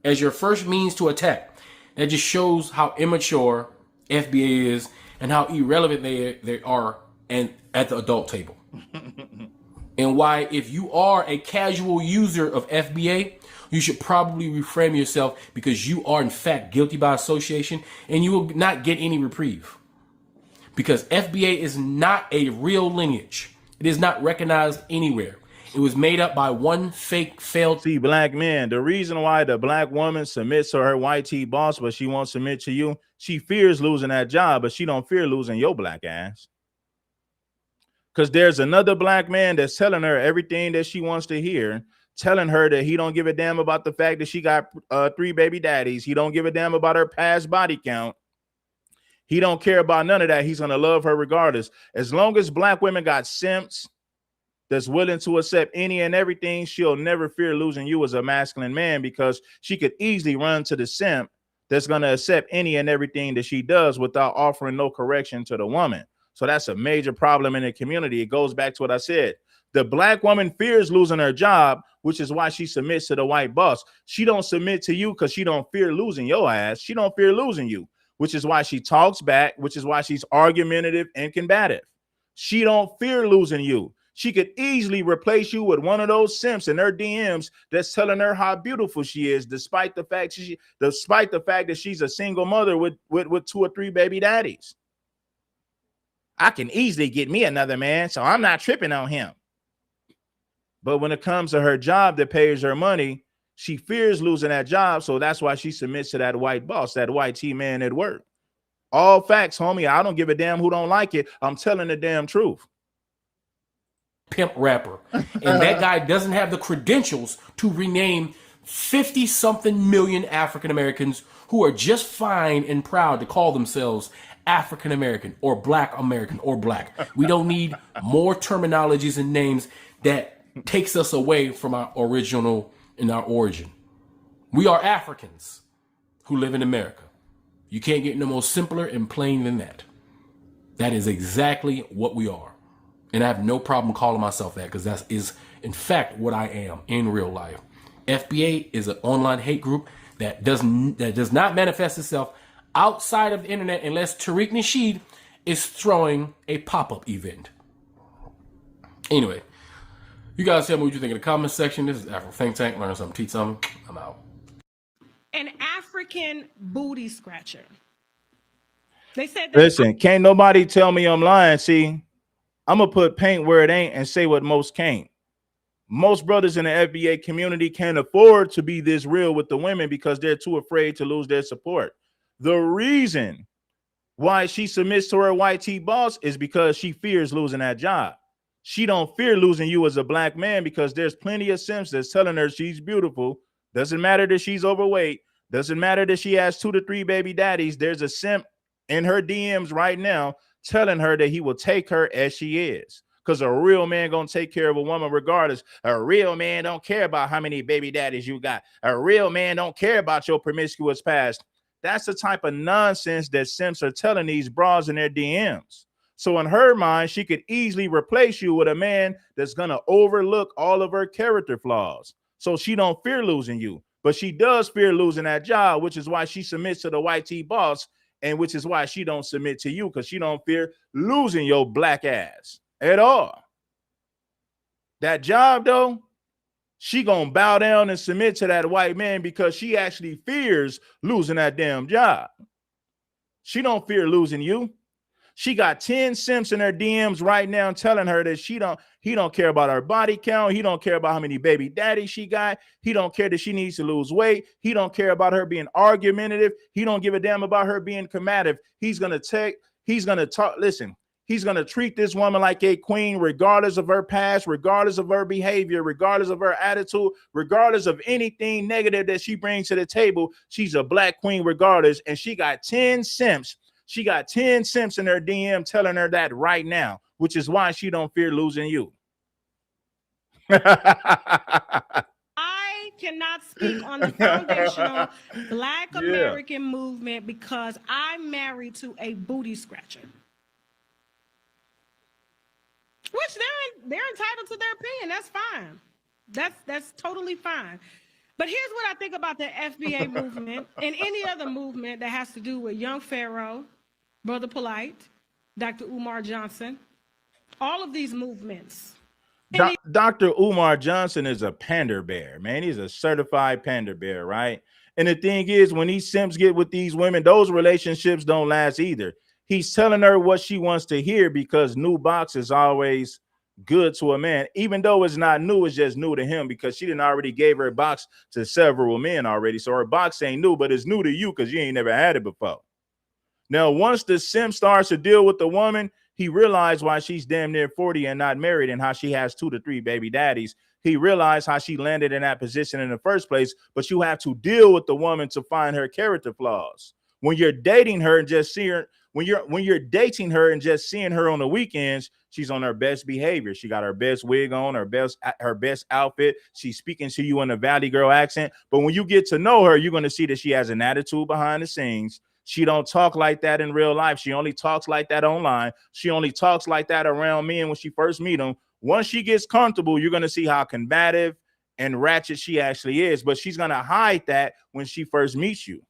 as your first means to attack, that just shows how immature FBA is and how irrelevant they are and at the adult table. And why, if you are a casual user of FBA, you should probably reframe yourself because you are in fact guilty by association and you will not get any reprieve. Because FBA is not a real lineage. It is not recognized anywhere. It was made up by one fake failed. See, black men, the reason why the black woman submits to her white tee boss, but she won't submit to you, she fears losing that job, but she don't fear losing your black ass. Because there's another black man that's telling her everything that she wants to hear, telling her that he don't give a damn about the fact that she got 3 baby daddies. He don't give a damn about her past body count. He don't care about none of that. He's going to love her regardless. As long as black women got simps that's willing to accept any and everything, she'll never fear losing you as a masculine man because she could easily run to the simp that's going to accept any and everything that she does without offering no correction to the woman. So that's a major problem in the community. It goes back to what I said. The black woman fears losing her job, which is why she submits to the white boss. She don't submit to you because she don't fear losing your ass. She don't fear losing you, which is why she talks back, which is why she's argumentative and combative. She don't fear losing you. She could easily replace you with one of those simps in her DMs that's telling her how beautiful she is, despite the fact that she's a single mother with 2 or 3 baby daddies. I can easily get me another man, so I'm not tripping on him. But when it comes to her job that pays her money, she fears losing that job, so that's why she submits to that white boss, that white T-man at work. All facts, homie. I don't give a damn who don't like it. I'm telling the damn truth. Pimp rapper. And that guy doesn't have the credentials to rename 50-something million African Americans who are just fine and proud to call themselves African American or Black American or Black. We don't need more terminologies and names that takes us away from our original and our origin. We are Africans who live in America. You can't get no more simpler and plain than that. That is exactly what we are. And I have no problem calling myself that because that is, in fact, what I am in real life. FBA is an online hate group that does not manifest itself outside of the internet unless Tariq Nasheed is throwing a pop-up event. Anyway, you guys tell me what you think in the comment section. This is Afro Think Tank. Learn something, teach something. I'm out. An African booty scratcher. They said that. Listen, can't nobody tell me I'm lying. See, I'm going to put paint where it ain't and say what most can't. Most brothers in the FBA community can't afford to be this real with the women because they're too afraid to lose their support. The reason why she submits to her white T boss is because she fears losing that job. She don't fear losing you as a black man because there's plenty of simps that's telling her she's beautiful. Doesn't matter that she's overweight. Doesn't matter that she has 2 to 3 baby daddies. There's a simp in her DMs right now telling her that he will take her as she is. Because a real man gonna take care of a woman regardless. A real man don't care about how many baby daddies you got. A real man don't care about your promiscuous past. That's the type of nonsense that simps are telling these bras in their DMs. So in her mind, she could easily replace you with a man that's gonna overlook all of her character flaws. So she don't fear losing you, but she does fear losing that job, which is why she submits to the white T boss, and which is why she don't submit to you, because she don't fear losing your black ass at all. That job, though, she gonna bow down and submit to that white man because she actually fears losing that damn job. She don't fear losing you. She got 10 simps in her DMs right now telling her that he don't care about her body count. He don't care about how many baby daddies she got. He don't care that she needs to lose weight. He don't care about her being argumentative. He don't give a damn about her being combative. He's going to talk. Listen, he's going to treat this woman like a queen, regardless of her past, regardless of her behavior, regardless of her attitude, regardless of anything negative that she brings to the table. She's a black queen regardless. And she got 10 simps. She got 10 simps in her DM telling her that right now, which is why she don't fear losing you. I cannot speak on the foundational Black American movement because I'm married to a booty scratcher. Which they're entitled to their opinion. That's fine. That's totally fine. But here's what I think about the FBA movement and any other movement that has to do with Young Pharaoh, Brother Polite, Dr. Umar Johnson, all of these movements. Dr. Umar Johnson is a pander bear, man. He's a certified pander bear, right? And the thing is, when these simps get with these women, those relationships don't last either. He's telling her what she wants to hear because new box is always good to a man. Even though it's not new, it's just new to him because she didn't already gave her box to several men already. So her box ain't new, but it's new to you because you ain't never had it before. Now, once the simp starts to deal with the woman, he realized why she's damn near 40 and not married and how she has 2 to 3 baby daddies. He realized how she landed in that position in the first place, but you have to deal with the woman to find her character flaws. When you're dating her and just seeing her, when you're dating her and just seeing her on the weekends, She's on her best behavior. She got her best wig on, her best outfit. She's speaking to you in a Valley Girl accent. But when you get to know her, you're going to see that she has an attitude behind the scenes. She don't talk like that in real life. She only talks like that online. She only talks like that around men when she first meet them. Once she gets comfortable, you're going to see how combative and ratchet she actually is. But she's going to hide that when she first meets you.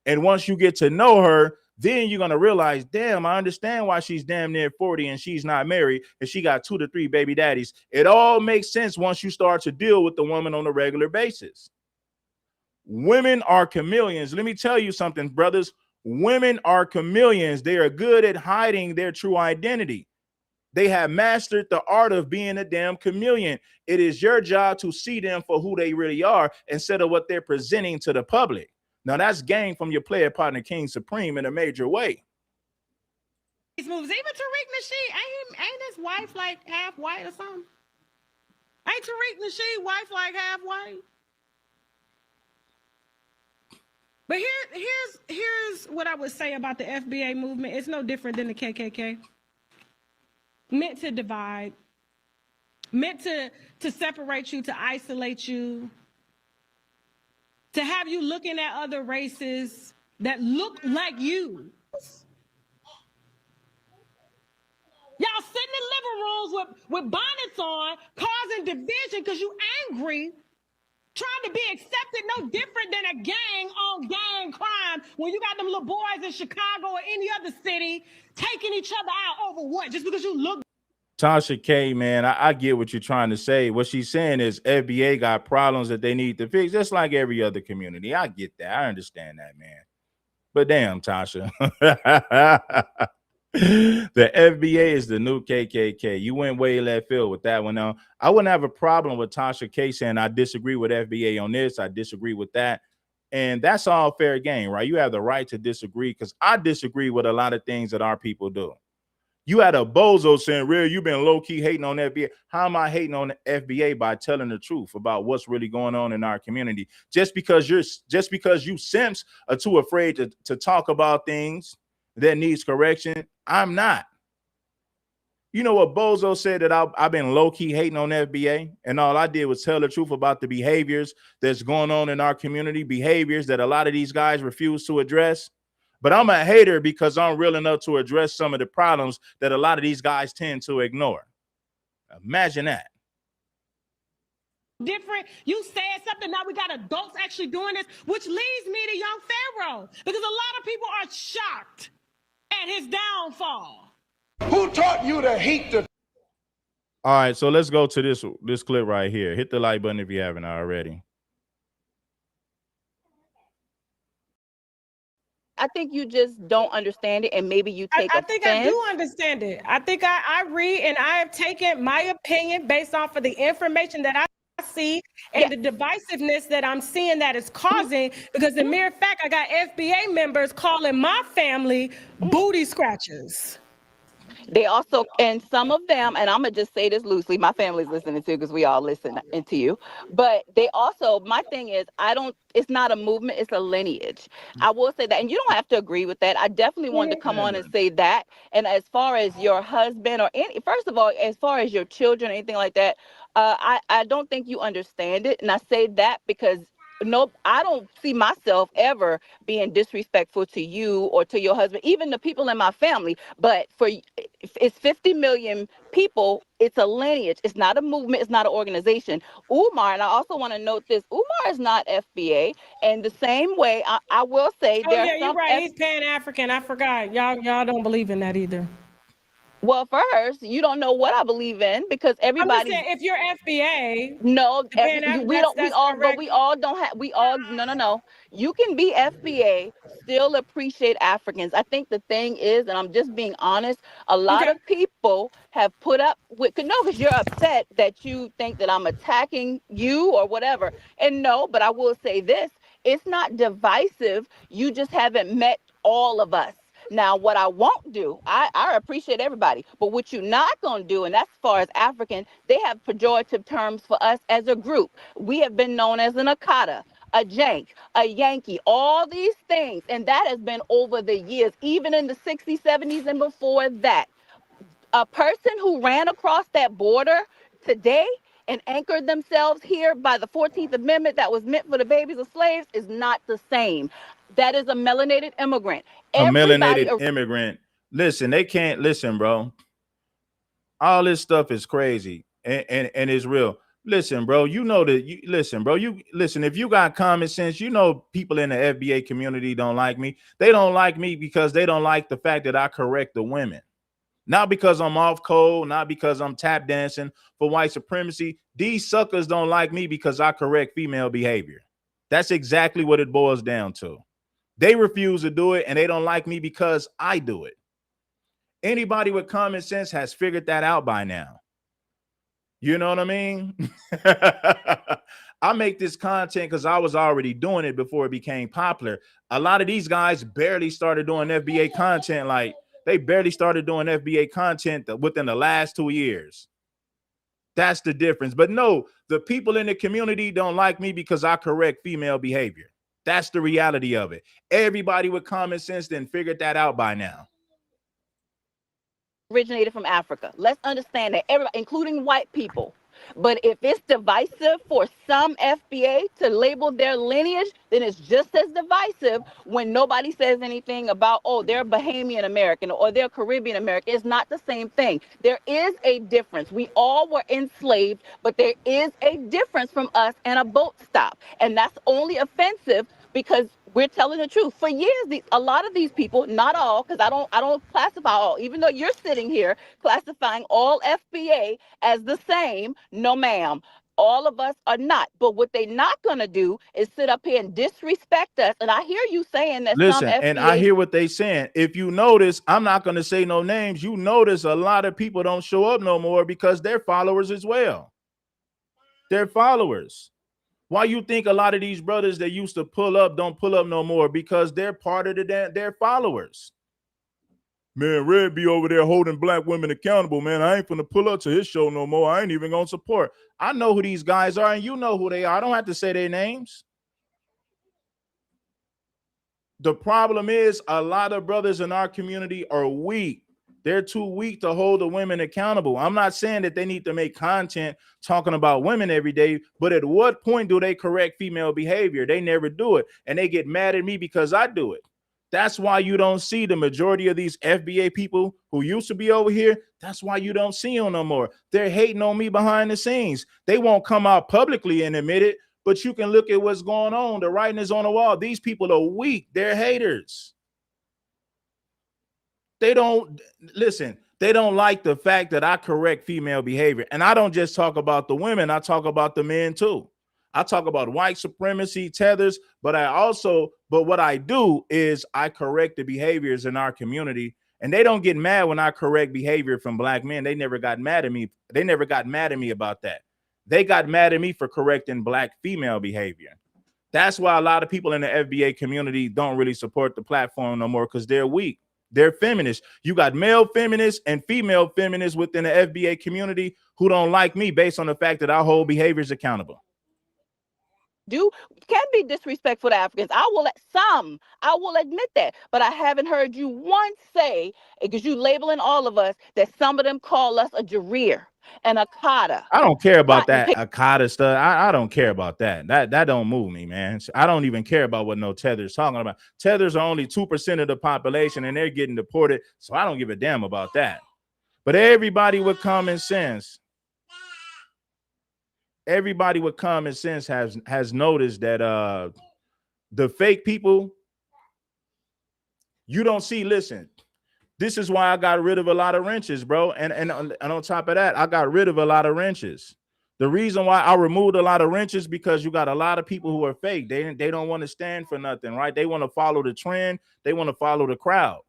And once you get to know her, then you're going to realize, damn, I understand why she's damn near 40 and she's not married and she got 2 to 3 baby daddies. It all makes sense once you start to deal with the woman on a regular basis. Women are chameleons. Let me tell you something, brothers. Women are chameleons. They are good at hiding their true identity. They have mastered the art of being a damn chameleon. It is your job to see them for who they really are instead of what they're presenting to the public. Now, that's game from your player partner, King Supreme, in a major way. These moves, even Tariq Nasheed, ain't his wife like half white or something? Ain't Tariq Nasheed wife like half white? But here's what I would say about the FBA movement. It's no different than the KKK. Meant to divide, meant to separate you, to isolate you, to have you looking at other races that look like you. Y'all sitting in living rooms with bonnets on, causing division because you angry, trying to be accepted, no different than a gang on gang crime when you got them little boys in Chicago or any other city taking each other out over what? Just because you look. Tasha K, man, I get what you're trying to say. What she's saying is FBA got problems that they need to fix, just like every other community. I get that. I understand that, man. But damn, Tasha. The FBA is the new KKK. You went way left field with that one. Now, I wouldn't have a problem with Tasha K saying I disagree with FBA on this. I disagree with that. And that's all fair game, right? You have the right to disagree because I disagree with a lot of things that our people do. You had a bozo saying, "Real, you've been low-key hating on FBA." How am I hating on the FBA? By telling the truth about what's really going on in our community. Just because you simps are too afraid to talk about things that needs correction, I'm not. You know what Bozo said, that I've been low-key hating on FBA, and all I did was tell the truth about the behaviors that's going on in our community, behaviors that a lot of these guys refuse to address. But I'm a hater because I'm real enough to address some of the problems that a lot of these guys tend to ignore. Imagine that. Different. You said something. Now we got adults actually doing this, which leads me to young Pharaoh, because a lot of people are shocked at his downfall. Who taught you to hate the? All right, so let's go to this clip right here. Hit the like button if you haven't already. I think you just don't understand it, and maybe you take I think offense. I do understand it. I think I read, and I have taken my opinion based off of the information that I see and the divisiveness that I'm seeing that is causing, because the mere fact I got FBA members calling my family booty scratchers. They also, and some of them, and I'm gonna just say this loosely, my family's listening too, because we all listen into you. But they also, my thing is, it's not a movement, it's a lineage. I will say that, and you don't have to agree with that. I definitely wanted to come on and say that. And as far as your husband or first of all, as far as your children, or anything like that, I don't think you understand it. And I say that because I don't see myself ever being disrespectful to you or to your husband, even the people in my family. But it's 50 million people. It's a lineage. It's not a movement. It's not an organization. Umar, and I also want to note this, Umar is not FBA. And the same way, I will say you're right. He's Pan-African. I forgot. Y'all don't believe in that either. Well, first, you don't know what I believe in, because everybody. I'm just saying, if you're FBA, no, no. You can be FBA, still appreciate Africans. I think the thing is, and I'm just being honest, a lot of people have put up with, because you're upset that you think that I'm attacking you or whatever. And no, but I will say this, it's not divisive. You just haven't met all of us. Now, what I won't do, I appreciate everybody, but what you're not going to do, and that's as far as African, they have pejorative terms for us as a group. We have been known as an Akata, a Jank, a Yankee, all these things, and that has been over the years, even in the 60s, 70s, and before that. A person who ran across that border today and anchored themselves here by the 14th Amendment that was meant for the babies of slaves is not the same. That is a melanated immigrant. A melanated immigrant. Listen, they can't listen, bro. All this stuff is crazy and it's real. Listen, bro, you know that you listen, bro. You listen, if you got common sense, you know people in the FBA community don't like me. They don't like me because they don't like the fact that I correct the women. Not because I'm off code, not because I'm tap dancing for white supremacy. These suckers don't like me because I correct female behavior. That's exactly what it boils down to. They refuse to do it and they don't like me because I do it. Anybody with common sense has figured that out by now. You know what I mean? I make this content because I was already doing it before it became popular. A lot of these guys barely started doing FBA content. Like they barely started doing FBA content within the last 2 years. That's the difference. But no, the people in the community don't like me because I correct female behavior. That's the reality of it. Everybody with common sense then figured that out by now. Originated from Africa. Let's understand that, everybody, including white people. But if it's divisive for some FBA to label their lineage, then it's just as divisive when nobody says anything about, oh, they're Bahamian American or they're Caribbean American. It's not the same thing. There is a difference. We all were enslaved, but there is a difference from us and a boat stop. And that's only offensive because we're telling the truth. For years, a lot of these people, not all, because I don't classify all, even though you're sitting here classifying all FBA as the same. No, ma'am. All of us are not. But what they're not going to do is sit up here and disrespect us. And I hear you saying that some FBA... and I hear what they're saying. If you notice, I'm not going to say no names. You notice a lot of people don't show up no more because they're followers as well. They're followers. Why you think a lot of these brothers that used to pull up don't pull up no more? Because they're part of their followers. Man, Red be over there holding black women accountable, man. I ain't finna pull up to his show no more. I ain't even gonna support. I know who these guys are, and you know who they are. I don't have to say their names. The problem is a lot of brothers in our community are weak. They're too weak to hold the women accountable. I'm not saying that they need to make content talking about women every day, but at what point do they correct female behavior? They never do it, and they get mad at me because I do it. That's why you don't see the majority of these FBA people who used to be over here. That's why you don't see them no more. They're hating on me behind the scenes. They won't come out publicly and admit it, but you can look at what's going on. The writing is on the wall. These people are weak. They're haters. They don't listen. They don't like the fact that I correct female behavior. And I don't just talk about the women. I talk about the men too. I talk about white supremacy, tethers, but what I do is I correct the behaviors in our community, and they don't get mad when I correct behavior from black men. They never got mad at me. They never got mad at me about that. They got mad at me for correcting black female behavior. That's why a lot of people in the FBA community don't really support the platform no more, because they're weak. They're feminists. You got male feminists and female feminists within the FBA community who don't like me based on the fact that I hold behaviors accountable. Can be disrespectful to Africans. I will admit that, but I haven't heard you once say, because you labeling all of us, that some of them call us a Jareer and a Kata. I don't care about that Akata stuff. I don't care about that. That don't move me, man. I don't even care about what no Tether's talking about. Tethers are only 2% of the population and they're getting deported, so I don't give a damn about that. But everybody with common sense has noticed that the fake people, you don't see. Listen, this is why I got rid of a lot of wrenches, bro. And on top of that, I got rid of a lot of wrenches. The reason why I removed a lot of wrenches because you got a lot of people who are fake. They don't want to stand for nothing, right? They want to follow the trend. They want to follow the crowd.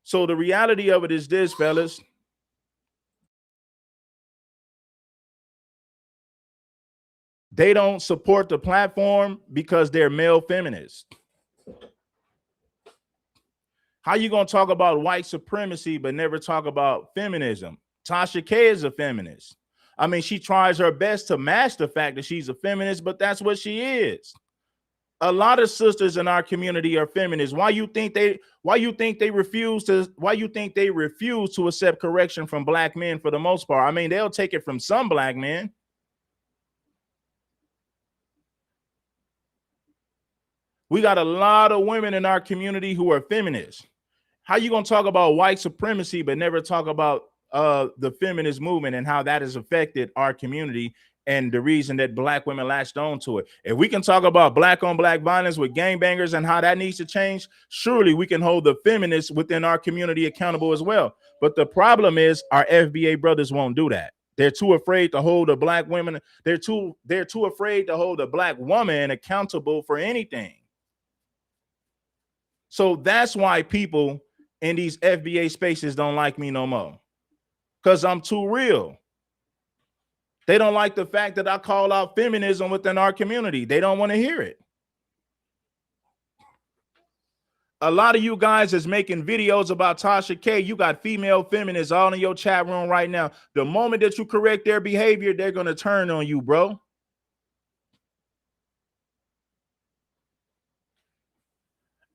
So the reality of it is this, fellas. They don't support the platform because they're male feminists. How you gonna talk about white supremacy but never talk about feminism? TASHA K is a feminist. I mean, she tries her best to mask the fact that she's a feminist, but that's what she is. A lot of sisters in our community are feminists. Why you think they refuse to accept correction from black men for the most part? I mean, they'll take it from some black men. We got a lot of women in our community who are feminists. How you gonna talk about white supremacy but never talk about the feminist movement and how that has affected our community and the reason that black women latched on to it? If we can talk about black on black violence with gangbangers and how that needs to change, surely we can hold the feminists within our community accountable as well. But the problem is our FBA brothers won't do that. They're too afraid to hold a black women. They're too afraid to hold a black woman accountable for anything. So that's why people in these FBA spaces don't like me no more, because I'm too real. They don't like the fact that I call out feminism within our community. They don't want to hear it. A lot of you guys is making videos about Tasha K. You got female feminists all in your chat room right now. The moment that you correct their behavior, they're going to turn on you, bro.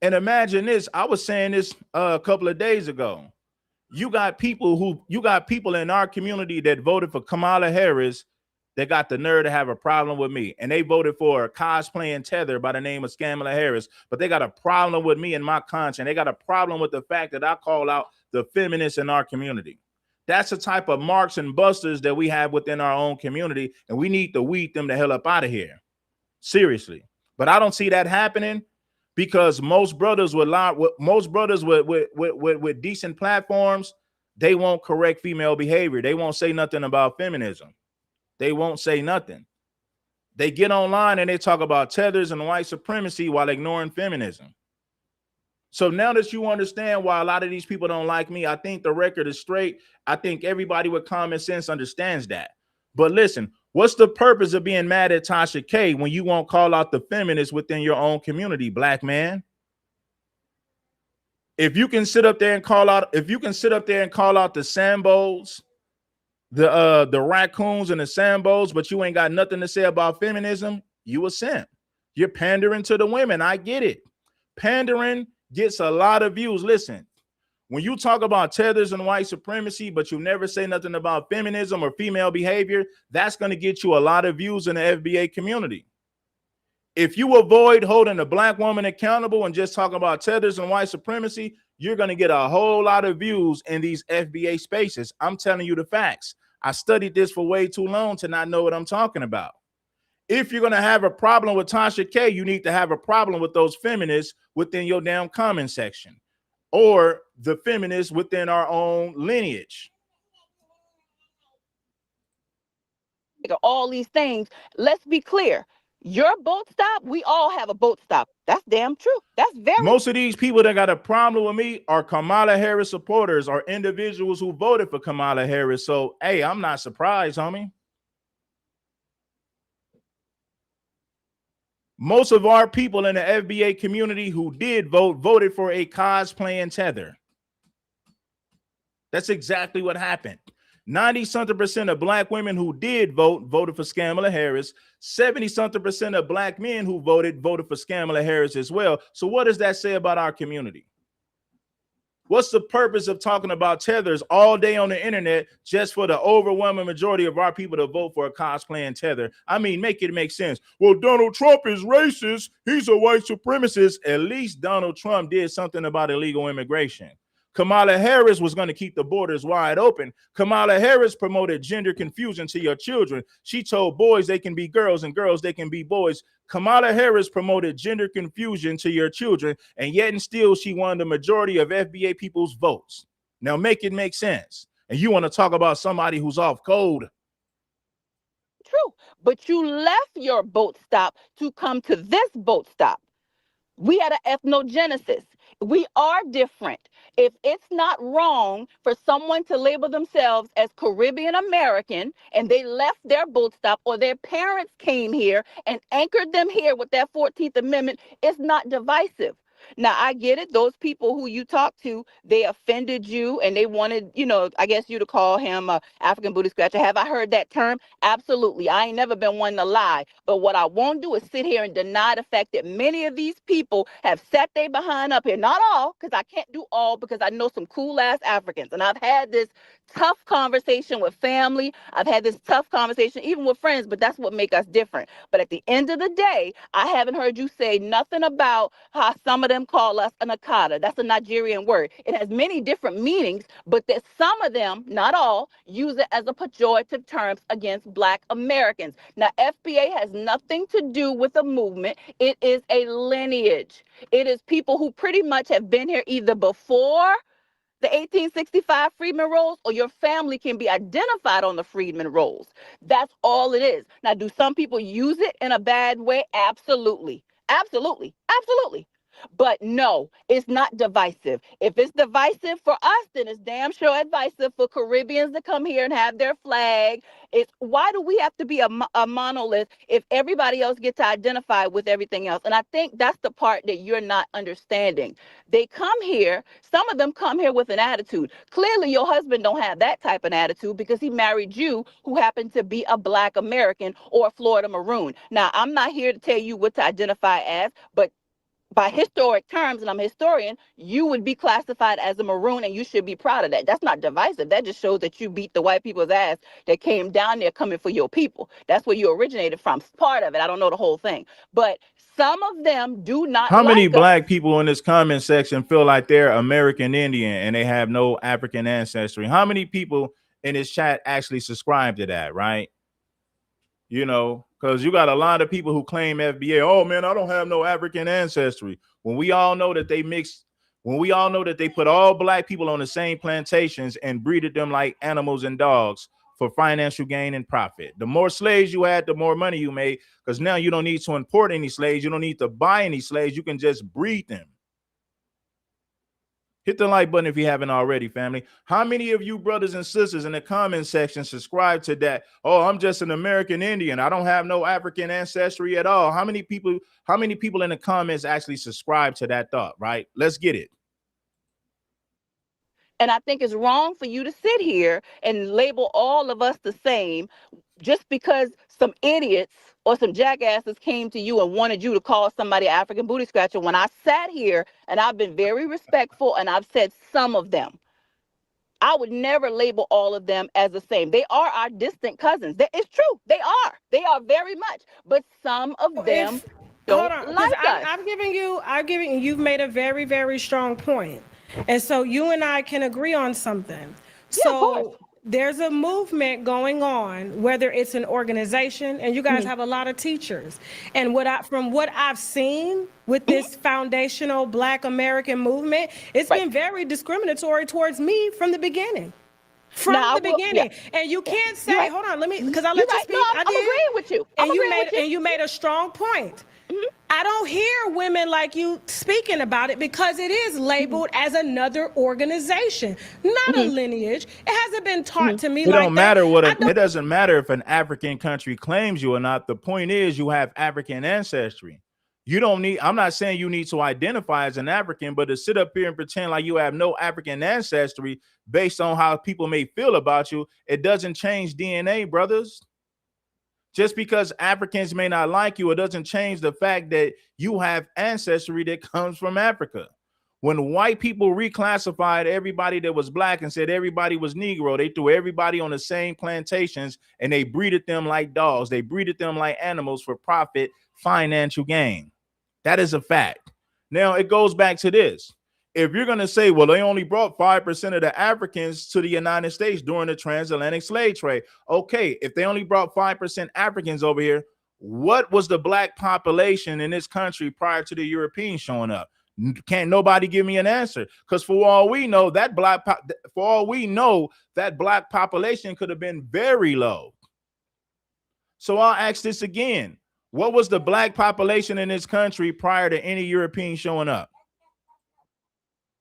And imagine this. I was saying this a couple of days ago. You got people in our community that voted for Kamala Harris that got the nerve to have a problem with me. And they voted for a cosplaying tether by the name of Kamala Harris, but they got a problem with me and my conscience. They got a problem with the fact that I call out the feminists in our community. That's the type of marks and busters that we have within our own community, and we need to weed them the hell up out of here. Seriously. But I don't see that happening, because most brothers with decent platforms, they won't correct female behavior. They won't say nothing about feminism. They won't say nothing. They get online and they talk about tethers and white supremacy while ignoring feminism. So now that you understand why a lot of these people don't like me, I think the record is straight. I think everybody with common sense understands that. But listen, what's the purpose of being mad at Tasha K when you won't call out the feminists within your own community, black man? If you can sit up there and call out, the Sambos, the raccoons and the Sambos, but you ain't got nothing to say about feminism, you a simp. You're pandering to the women. I get it. Pandering gets a lot of views. Listen, when you talk about tethers and white supremacy, but you never say nothing about feminism or female behavior, that's going to get you a lot of views in the FBA community. If you avoid holding a black woman accountable and just talking about tethers and white supremacy, you're going to get a whole lot of views in these FBA spaces. I'm telling you the facts. I studied this for way too long to not know what I'm talking about. If you're going to have a problem with Tasha K, you need to have a problem with those feminists within your damn comment section, or the feminists within our own lineage. All these things. Let's be clear. Your boat stop, we all have a boat stop. That's damn true. That's very. Most of these people that got a problem with me are Kamala Harris supporters or individuals who voted for Kamala Harris. So, hey, I'm not surprised, homie. Most of our people in the FBA community who did vote voted for a cosplaying tether. That's exactly what happened. 90-something% of black women who did vote voted for Kamala Harris. 70-something% of black men who voted for Kamala Harris as well. So what does that say about our community? What's the purpose of talking about tethers all day on the internet just for the overwhelming majority of our people to vote for a cosplaying tether? I mean, make it make sense. Well, Donald Trump is racist. He's a white supremacist. At least Donald Trump did something about illegal immigration. Kamala Harris was going to keep the borders wide open. Kamala Harris promoted gender confusion to your children. She told boys they can be girls and girls they can be boys. Kamala Harris promoted gender confusion to your children, and yet and still she won the majority of FBA people's votes. Now make it make sense. And you want to talk about somebody who's off code. True, but you left your boat stop to come to this boat stop. We had an ethnogenesis. We are different. If it's not wrong for someone to label themselves as Caribbean American and they left their boat stop, or their parents came here and anchored them here with that 14th Amendment, it's not divisive. Now, I get it. Those people who you talk to, they offended you and they wanted, I guess you to call him a African booty scratcher. Have I heard that term? Absolutely. I ain't never been one to lie. But what I won't do is sit here and deny the fact that many of these people have sat their behind up here. Not all, because I can't do all, because I know some cool ass Africans. And I've had this tough conversation with family. I've had this tough conversation even with friends, but that's what makes us different. But at the end of the day, I haven't heard you say nothing about how some of them call us an akata. That's a Nigerian word. It has many different meanings, but that some of them, not all, use it as a pejorative term against Black Americans. Now, FBA has nothing to do with a movement. It is a lineage. It is people who pretty much have been here either before the 1865 Freedmen Rolls, or your family can be identified on the Freedmen Rolls. That's all it is. Now, do some people use it in a bad way? Absolutely. Absolutely. Absolutely. But no, it's not divisive. If it's divisive for us, then it's damn sure divisive for Caribbeans to come here and have their flag. It's why do we have to be a monolith if everybody else gets to identify with everything else? And I think that's the part that you're not understanding. They come here, some of them come here with an attitude. Clearly, your husband don't have that type of attitude because he married you, who happened to be a Black American or a Florida Maroon. Now, I'm not here to tell you what to identify as, but by historic terms, and I'm a historian, you would be classified as a Maroon, and you should be proud of that. That's not divisive. That just shows that you beat the white people's ass that came down there coming for your people. That's where you originated from. Part of it. I don't know the whole thing. But some of them do not How many like us. Black people in this comment section feel like they're American Indian and they have no African ancestry? How many people in this chat actually subscribe to that, right? Because you got a lot of people who claim FBA, oh man, I don't have no African ancestry. When we all know that they put all Black people on the same plantations and breeded them like animals and dogs for financial gain and profit. The more slaves you had, the more money you made, because now you don't need to import any slaves. You don't need to buy any slaves. You can just breed them. Hit the like button if you haven't already, family. How many of you brothers and sisters in the comment section subscribe to that? Oh, I'm just an American Indian. I don't have no African ancestry at all. How many people in the comments actually subscribe to that thought, right? Let's get it. And I think it's wrong for you to sit here and label all of us the same just because some idiots or some jackasses came to you and wanted you to call somebody African booty scratcher. When I sat here and I've been very respectful and I've said some of them, I would never label all of them as the same. They are our distant cousins. It's true. They are. They are very much. But some of them don't like us. You've made a very, very strong point. And so you and I can agree on something. Yeah, So there's a movement going on, whether it's an organization, and you guys have a lot of teachers. And from what I've seen with this foundational Black American movement, it's been very discriminatory towards me from the beginning. And you can't say, hold on, because I let you speak. No, I'm agreeing with you. And you made a strong point. I don't hear women like you speaking about it because it is labeled as another organization, not a lineage. It hasn't been taught to me it like don't matter that. It doesn't matter if an African country claims you or not. The point is you have African ancestry. I'm not saying you need to identify as an African, but to sit up here and pretend like you have no African ancestry based on how people may feel about you, it doesn't change DNA, brothers. Just because Africans may not like you, it doesn't change the fact that you have ancestry that comes from Africa. When white people reclassified everybody that was Black and said everybody was Negro, they threw everybody on the same plantations and they breeded them like dogs. They breeded them like animals for profit, financial gain. That is a fact. Now, it goes back to this. If you're going to say, well, they only brought 5% of the Africans to the United States during the transatlantic slave trade. Okay, if they only brought 5% Africans over here, what was the Black population in this country prior to the Europeans showing up? Can't nobody give me an answer, because for all we know, that Black population could have been very low. So I'll ask this again. What was the Black population in this country prior to any European showing up?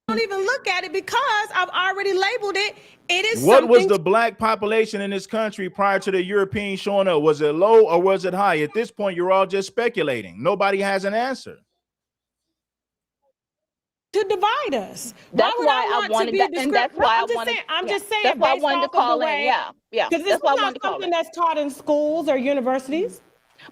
Don't even look at it because I've already labeled it. It is what was the Black population in this country prior to the Europeans showing up? Was it low or was it high? At this point, you're all just speculating. Nobody has an answer. to divide us. That's Why would why I I want to wanted be that, and that's No, why I I'm just wanted. saying. I'm Yeah, just saying that's why I based wanted to off of the call in. way, Yeah, because this that's is why I not wanted to call something in. that's taught in schools or universities,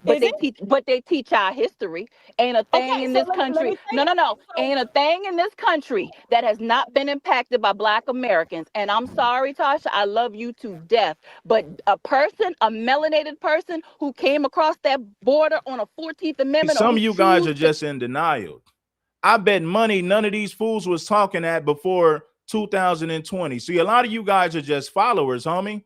But is it? they teach our history. Ain't a thing Okay, in so this let country. me say No. this. Ain't a thing in this country that has not been impacted by Black Americans. And I'm sorry, Tasha, I love you to death. But a melanated person who came across that border on a 14th Amendment, or Some who of you guys choose are to. just in denial. I bet money none of these fools was talking at before 2020. See, a lot of you guys are just followers, homie.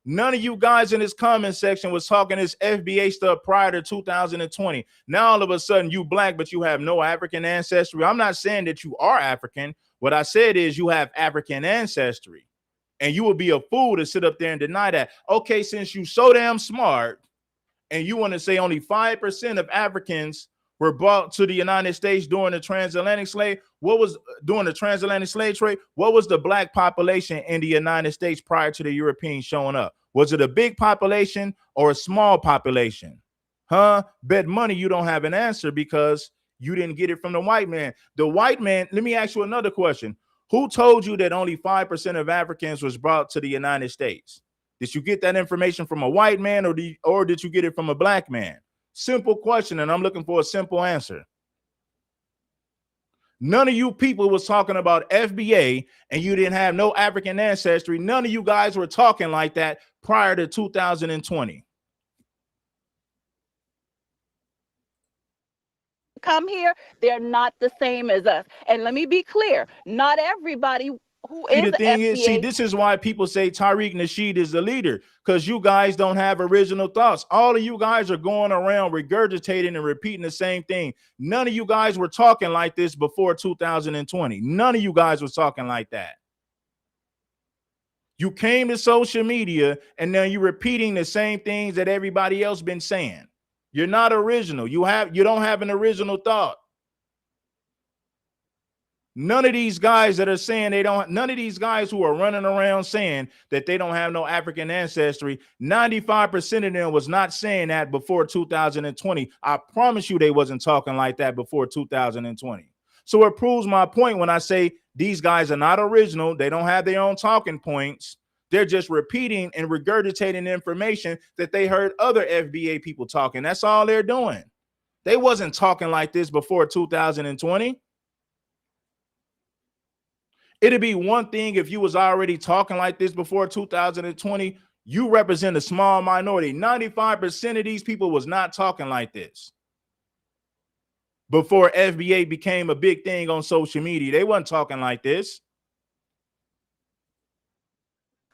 None of you guys in this comment section was talking this FBA stuff prior to 2020. Now all of a sudden you black, but you have no African ancestry. I'm not saying that you are African. What I said is you have African ancestry. And you would be a fool to sit up there and deny that. Okay, since you so damn smart, and you want to say only 5% of Africans were brought to the United States during the transatlantic slave, what was during the transatlantic slave trade? What was the black population in the United States prior to the Europeans showing up? Was it a big population or a small population? Huh? Bet money you don't have an answer because you didn't get it from the white man. The white man, let me ask you another question. Who told you that only 5% of Africans was brought to the United States? Did you get that information from a white man, or did you get it from a black man? Simple question, and I'm looking for a simple answer. None of you people was talking about FBA, and you didn't have no African ancestry. None of you guys were talking like that prior to 2020. Come here, they're not the same as us. And let me be clear, not everybody who See, is the thing is, FBA. this is why people say Tariq Nasheed is the leader, because you guys don't have original thoughts. All of you guys are going around regurgitating and repeating the same thing. None of you guys were talking like this before 2020. None of you guys was talking like that. You came to social media and now you're repeating the same things that everybody else been saying. You're not original. You don't have an original thought. None of these guys that are saying none of these guys who are running around saying that they don't have no African ancestry, 95% of them was not saying that before 2020. I promise you they wasn't talking like that before 2020. So it proves my point when I say these guys are not original. They don't have their own talking points. They're just repeating and regurgitating information that they heard other FBA people talking. That's all they're doing. They wasn't talking like this before 2020. It'd be one thing if you was already talking like this before 2020. You represent a small minority. 95% of these people was not talking like this before FBA became a big thing on social media. They wasn't talking like this.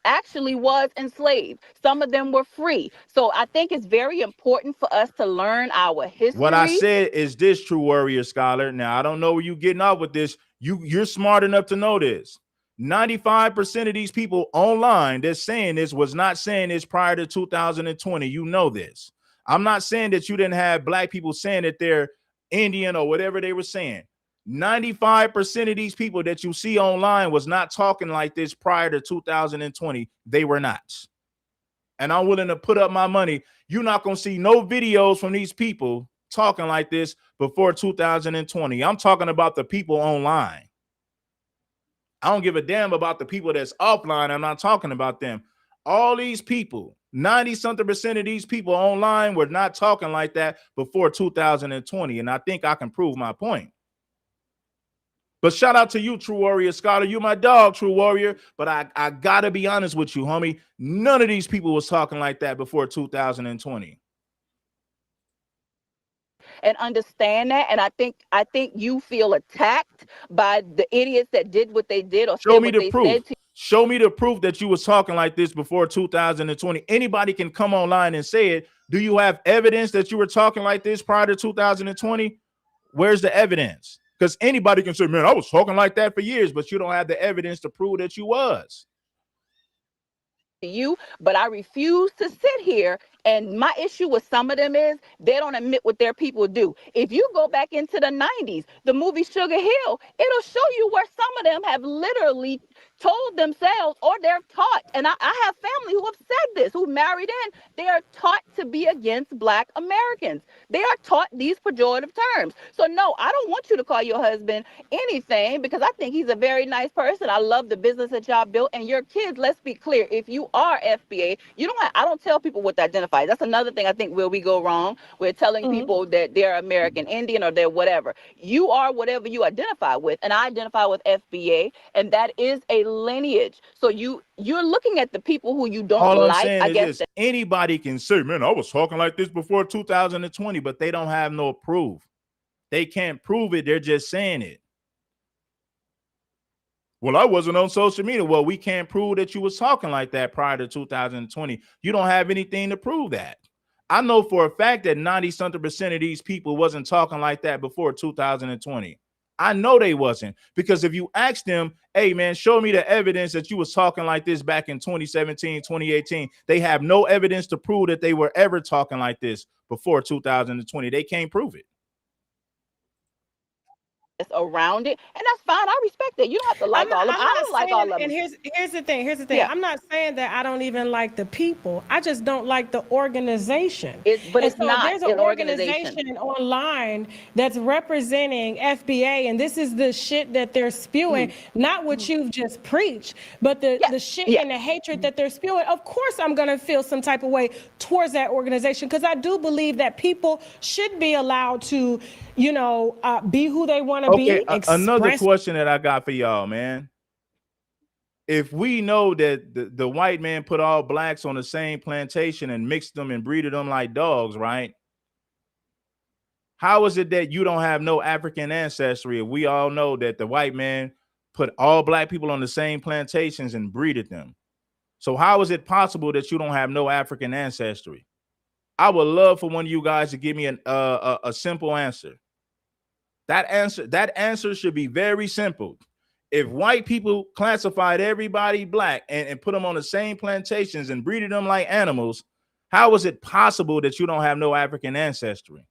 Actually was enslaved. Some of them were free. So I think it's very important for us to learn our What I history. said is this, true warrior scholar. Now, I don't know where you getting off with this. You're smart enough to know this. 95% of these people online that's saying this was not saying this prior to 2020. You know this. I'm not saying that you didn't have black people saying that they're Indian or whatever they were saying. 95% of these people that you see online was not talking like this prior to 2020. They were not. And I'm willing to put up my money. You're not going to see no videos from these people talking like this before 2020. I'm talking about the people online. I don't give a damn about the people that's offline. I'm not talking about them. All these people, 90-something% of these people online were not talking like that before 2020. And I think I can prove my point. But shout out to you, True Warrior Scholar. You my dog, True Warrior. But I gotta be honest with you, homie. None of these people was talking like that before 2020. And understand that. And I think you feel attacked by the idiots that did what they did or Show said me what the they proof. said to. Show me the proof that you was talking like this before 2020. Anybody can come online and say it. Do you have evidence that you were talking like this prior to 2020? Where's the evidence? Because anybody can say, man, I was talking like that for years, but you don't have the evidence to prove that you was. You, but I refuse to sit here. And my issue with some of them is they don't admit what their people do. If you go back into the 90s, the movie Sugar Hill, it'll show you where some of them have literally told themselves, or they're taught. And I have family who have said this, who married in, they're taught to be against Black Americans. They are taught these pejorative terms. So no, I don't want you to call your husband anything, because I think he's a very nice person. I love the business that y'all built, and your kids, let's be clear, if you are FBA, you don't have, I don't tell people what to identify. That's another thing I think where we go wrong. We're telling people that they're American Indian or they're whatever. You are whatever you identify with, and I identify with FBA, and that is a lineage. So you're looking at the people who you don't All I'm like. saying I is guess this: anybody can say, "Man, I was talking like this before 2020," but they don't have no proof. They can't prove it. They're just saying it. Well, I wasn't on social media. Well, we can't prove that you was talking like that prior to 2020. You don't have anything to prove that. I know for a fact that 90-something% of these people wasn't talking like that before 2020. I know they wasn't, because if you ask them, hey man, show me the evidence that you was talking like this back in 2017, 2018, they have no evidence to prove that they were ever talking like this before 2020. They can't prove it. around it, and that's fine. I respect it. You don't have to like all of them. I don't like all of them. And here's the thing. Yeah. I'm not saying that I don't even like the people. I just don't like the organization. But it's so not there's an organization online that's representing FBA, and this is the shit that they're spewing, not what you've just preached, but the shit and the hatred that they're spewing. Of course, I'm gonna feel some type of way towards that organization, because I do believe that people should be allowed to, be who they want to be. Another question that I got for y'all, man. If we know that the white man put all blacks on the same plantation and mixed them and breeded them like dogs, right? How is it that you don't have no African ancestry if we all know that the white man put all black people on the same plantations and breeded them? So how is it possible that you don't have no African ancestry? I would love for one of you guys to give me a simple answer. That answer should be very simple. If white people classified everybody black and put them on the same plantations and breeded them like animals, how is it possible that you don't have no African ancestry?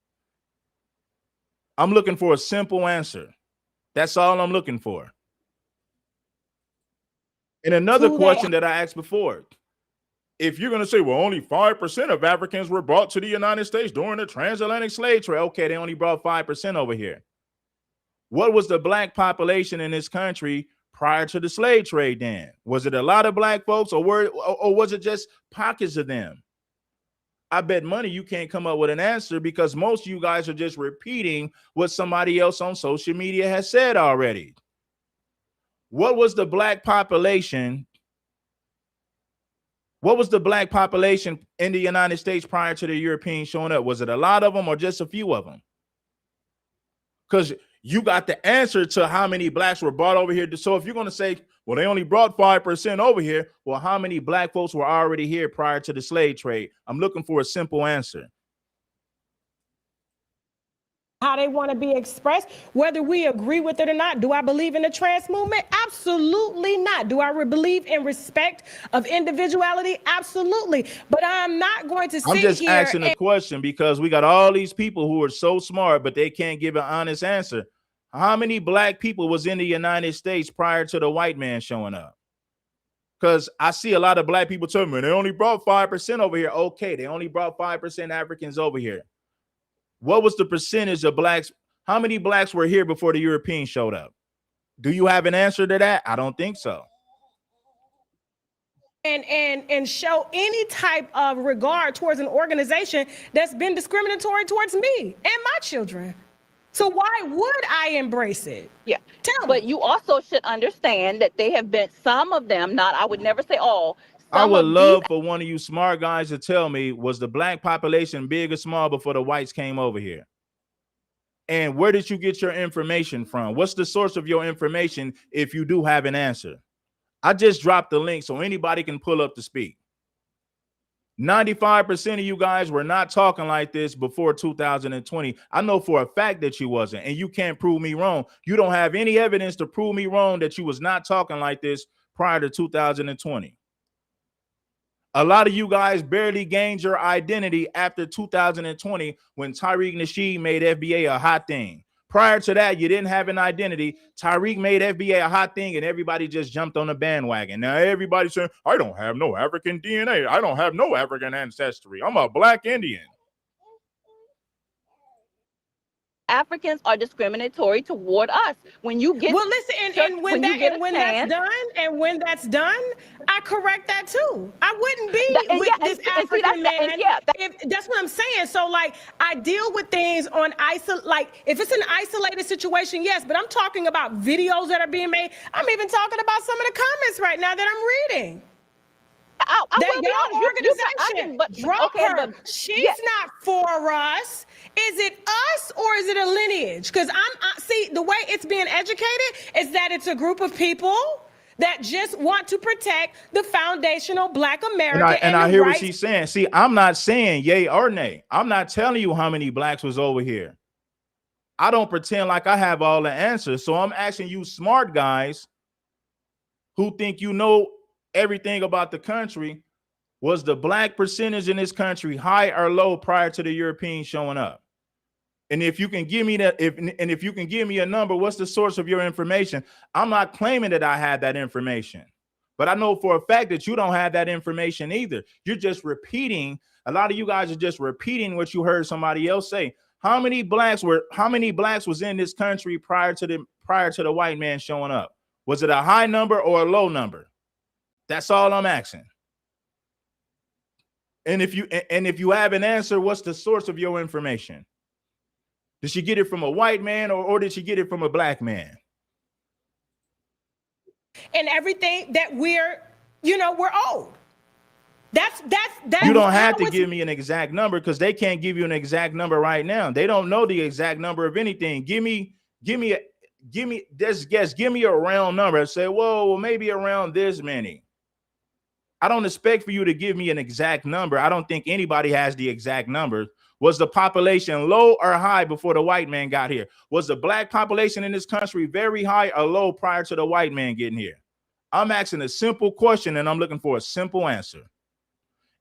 I'm looking for a simple answer. That's all I'm looking for. And another question that I asked before, if you're going to say, well, only 5% of Africans were brought to the United States during the transatlantic slave trade. Okay, they only brought 5% over here. What was the black population in this country prior to the slave trade then? Was it a lot of black folks, or was it just pockets of them? I bet money you can't come up with an answer, because most of you guys are just repeating what somebody else on social media has said already. What was the black population? What was the black population in the United States prior to the Europeans showing up? Was it a lot of them or just a few of them? Because you got the answer to how many blacks were brought over here. So if you're going to say, well, they only brought 5% over here, well, how many black folks were already here prior to the slave trade? I'm looking for a simple answer. How they want to be expressed, whether we agree with it or not. Do I believe in the trans movement? Absolutely not. Do I believe in respect of individuality? Absolutely. But I'm not going to sit here. I'm just asking a question, because we got all these people who are so smart, but they can't give an honest answer. How many black people was in the United States prior to the white man showing up? Because I see a lot of black people telling me they only brought 5% over here. Okay, they only brought 5% Africans over here. What was the percentage of blacks? How many blacks were here before the Europeans showed up? Do you have an answer to that? I don't think so. And show any type of regard towards an organization that's been discriminatory towards me and my children. So why would I embrace it? Yeah. Tell me. But you also should understand that they have been, some of them, I would never say all. I would love for one of you smart guys to tell me, was the black population big or small before the whites came over here? And where did you get your information from? What's the source of your information if you do have an answer? I just dropped the link so anybody can pull up to speak. 95% of you guys were not talking like this before 2020. I know for a fact that you wasn't, and you can't prove me wrong. You don't have any evidence to prove me wrong that you was not talking like this prior to 2020. A lot of you guys barely gained your identity after 2020 when Tariq Nasheed made FBA a hot thing. Prior to that, you didn't have an identity. Tariq made FBA a hot thing, and everybody just jumped on the bandwagon. Now everybody's saying, I don't have no African DNA. I don't have no African ancestry. I'm a black Indian. Africans are discriminatory toward us. When you get and when that's done, I correct that too. I wouldn't be with this African man. That's what I'm saying. So like, I deal with things on like if it's an isolated situation, yes, but I'm talking about videos that are being made. I'm even talking about some of the comments right now that I'm reading. She's not for us. Is it us or is it a lineage? Because see, the way it's being educated is that it's a group of people that just want to protect the foundational Black American. And I hear what she's saying. See, I'm not saying yay or nay. I'm not telling you how many blacks was over here. I don't pretend like I have all the answers. So I'm asking you smart guys who think you know everything about the country, was the black percentage in this country high or low prior to the Europeans showing up? And if you can give me that, if you can give me a number, what's the source of your information? I'm not claiming that I had that information, but I know for a fact that you don't have that information either. You're just repeating. A lot of you guys are just repeating what you heard somebody else say. How many blacks was in this country prior to the white man showing up? Was it a high number or a low number? That's all I'm asking. And if you have an answer, what's the source of your information? Did she get it from a white man or did she get it from a black man? And everything that we're old. That's you don't have to give me an exact number because they can't give you an exact number right now. They don't know the exact number of anything. Give me a round number. I say, well, maybe around this many. I don't expect for you to give me an exact number. I don't think anybody has the exact number. Was the population low or high before the white man got here? Was the black population in this country very high or low prior to the white man getting here? I'm asking a simple question and I'm looking for a simple answer.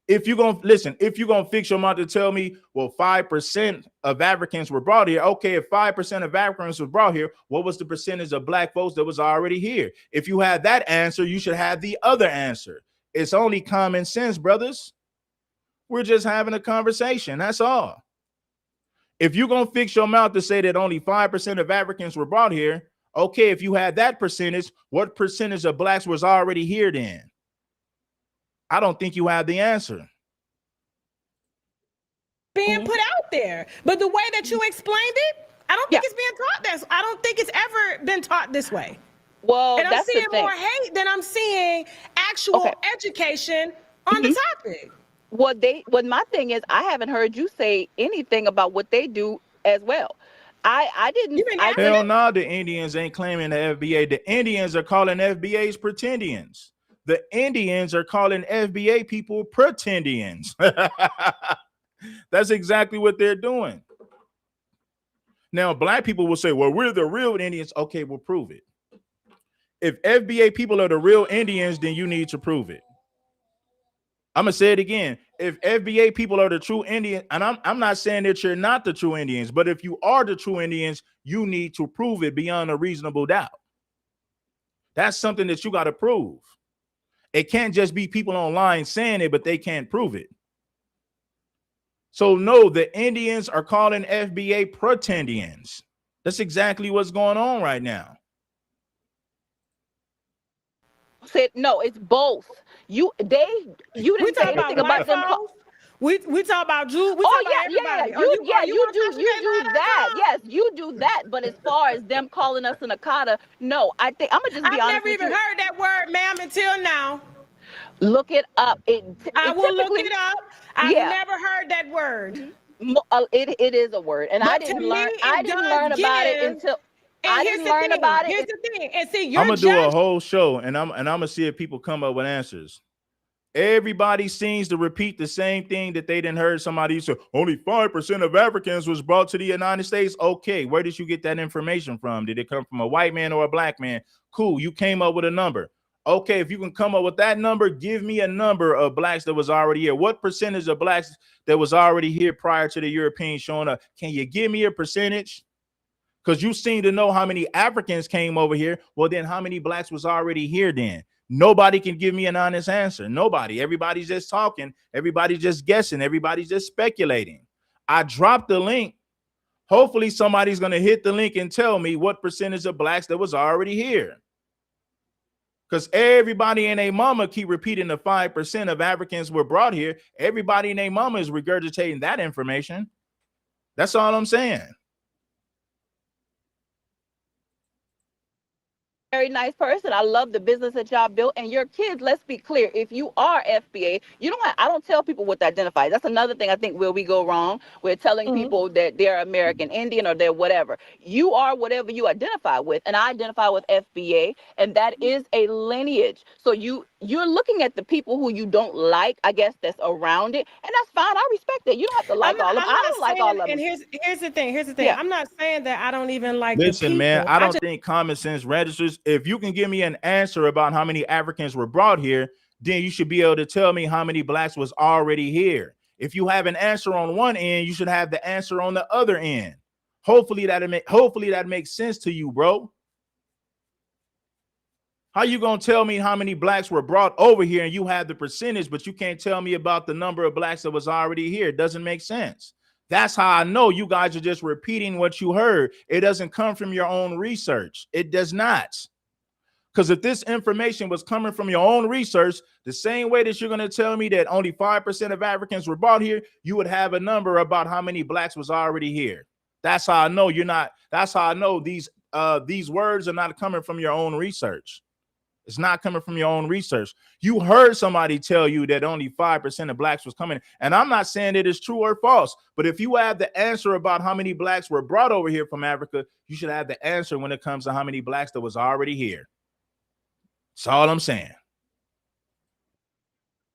If you're going to fix your mouth to tell me, well, 5% of Africans were brought here. Okay, if 5% of Africans were brought here, what was the percentage of black folks that was already here? If you had that answer, you should have the other answer. It's only common sense, brothers. We're just having a conversation. That's all. If you're going to fix your mouth to say that only 5% of Africans were brought here, okay, if you had that percentage, what percentage of blacks was already here then? I don't think you have the answer. Being put out there. But the way that you explained it, I don't think it's being taught I don't think it's ever been taught this way. Well, and I'm seeing more hate than I'm seeing actual education on the topic. What my thing is, I haven't heard you say anything about what they do as well. I didn't. Hell no, the Indians ain't claiming the FBA. The Indians are calling FBAs pretendians. The Indians are calling FBA people pretendians. That's exactly what they're doing. Now, black people will say, well, we're the real Indians. Okay, we'll prove it. If FBA people are the real Indians, then you need to prove it. I'm going to say it again. If FBA people are the true Indians, and I'm not saying that you're not the true Indians, but if you are the true Indians, you need to prove it beyond a reasonable doubt. That's something that you got to prove. It can't just be people online saying it, but they can't prove it. So no, the Indians are calling FBA pretendians. That's exactly what's going on right now. Said no, it's both. You didn't say anything about them. We talk about Jews. You do that. Yes, you do that. But as far as them calling us an Akata, no. I think I'm gonna just be honest. I've never even heard that word, ma'am, until now. Look it up. I will look it up. I've never heard that word. It is a word, and I didn't learn. I didn't learn about it until. Here's the thing. And see, I'm gonna do a whole show, and I'm gonna see if people come up with answers. Everybody seems to repeat the same thing that they didn't heard somebody say. Only 5% of Africans was brought to the United States. Okay, where did you get that information from? Did it come from a white man or a black man? Cool, you came up with a number. Okay, if you can come up with that number, give me a number of blacks that was already here. What percentage of blacks that was already here prior to the Europeans showing up? Can you give me a percentage? Because you seem to know how many Africans came over here. Well, then how many blacks was already here then? Nobody can give me an honest answer. Nobody. Everybody's just talking. Everybody's just guessing. Everybody's just speculating. I dropped the link. Hopefully somebody's going to hit the link and tell me what percentage of blacks that was already here. Because everybody and their mama keep repeating the 5% of Africans were brought here. Everybody and their mama is regurgitating that information. That's all I'm saying. Very nice person. I love the business that y'all built. And your kids, let's be clear, if you are FBA, you don't have, I don't tell people what to identify. That's another thing I think where we go wrong. We're telling people that they're American Indian or they're whatever. You are whatever you identify with. And I identify with FBA, and that is a lineage. So you're looking at the people who you don't like, I guess, that's around it. And that's fine. I respect that. You don't have to like all of them. I don't like all of them. And here's the thing. Yeah. I'm not saying that I don't even like Listen, the people. man, I don't think common sense registers. If you can give me an answer about how many Africans were brought here, then you should be able to tell me how many blacks was already here. If you have an answer on one end, you should have the answer on the other end. Hopefully that makes sense to you, bro. How you gonna tell me how many blacks were brought over here and you have the percentage, but you can't tell me about the number of blacks that was already here? It doesn't make sense. That's how I know you guys are just repeating what you heard. It doesn't come from your own research. It does not. Because if this information was coming from your own research, the same way that you're going to tell me that only 5% of Africans were brought here, you would have a number about how many blacks was already here. That's how I know you're not. That's how I know these words are not coming from your own research. It's not coming from your own research. You heard somebody tell you that only 5% of blacks was coming. And I'm not saying it is true or false, but if you have the answer about how many blacks were brought over here from Africa, you should have the answer when it comes to how many blacks that was already here. That's all I'm saying.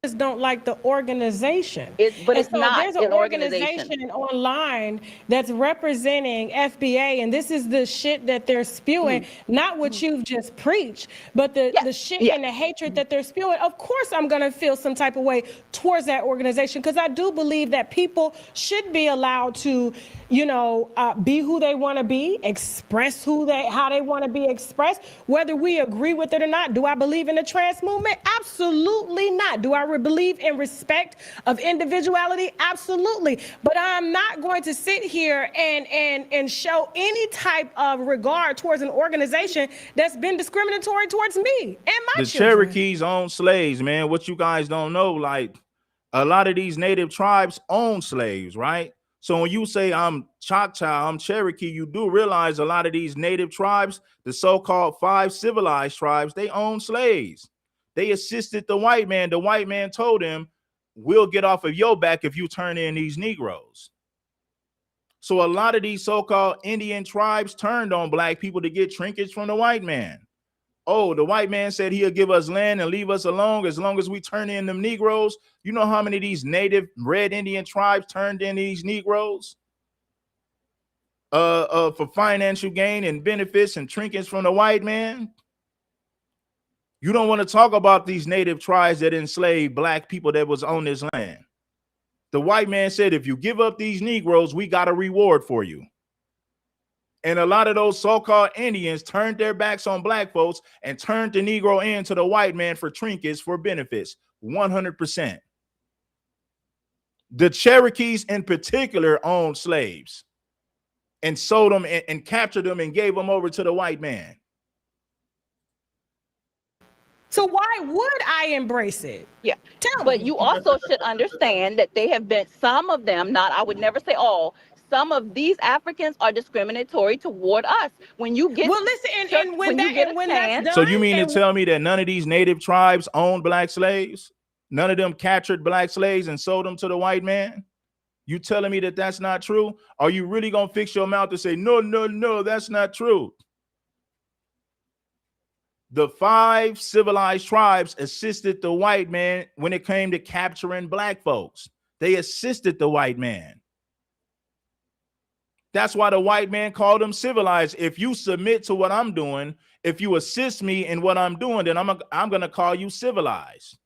Just don't like the organization. But it's not there's an organization online that's representing FBA, and this is the shit that they're spewing, not what you've just preached, but the shit and the hatred that they're spewing. Of course I'm going to feel some type of way towards that organization, because I do believe that people should be allowed to, be who they want to be, express how they want to be expressed, whether we agree with it or not. Do I believe in the trans movement? Absolutely not. Do I believe in respect of individuality? Absolutely. But I'm not going to sit here and show any type of regard towards an organization that's been discriminatory towards me and my children. Cherokees own slaves, man. What you guys don't know, like a lot of these native tribes own slaves, right? So when you say I'm Choctaw, I'm Cherokee, you do realize a lot of these native tribes, the so-called 5 civilized tribes, they own slaves. They assisted the white man. The white man told him, we'll get off of your back if you turn in these Negroes. So a lot of these so-called Indian tribes turned on black people to get trinkets from the white man. Oh, the white man said he'll give us land and leave us alone as long as we turn in them Negroes. You know how many of these native red Indian tribes turned in these Negroes for financial gain and benefits and trinkets from the white man? You don't want to talk about these native tribes that enslaved black people that was on this land. The white man said, if you give up these Negroes, we got a reward for you. And a lot of those so-called Indians turned their backs on black folks and turned the Negro into the white man for trinkets, for benefits, 100%. The Cherokees in particular owned slaves and sold them and captured them and gave them over to the white man. So why would I embrace it? Yeah. Tell but me. You also should understand that they have been, some of them, not, I would never say all, some of these Africans are discriminatory toward us. When you get when that's done, so you mean to tell me that none of these native tribes owned black slaves? None of them captured black slaves and sold them to the white man? You telling me that that's not true? Are you really gonna fix your mouth and say no, that's not true? The 5 civilized tribes assisted the white man when it came to capturing black folks. They assisted the white man. That's why the white man called them civilized. If you submit to what I'm doing, if you assist me in what I'm doing, then I'm going to call you civilized.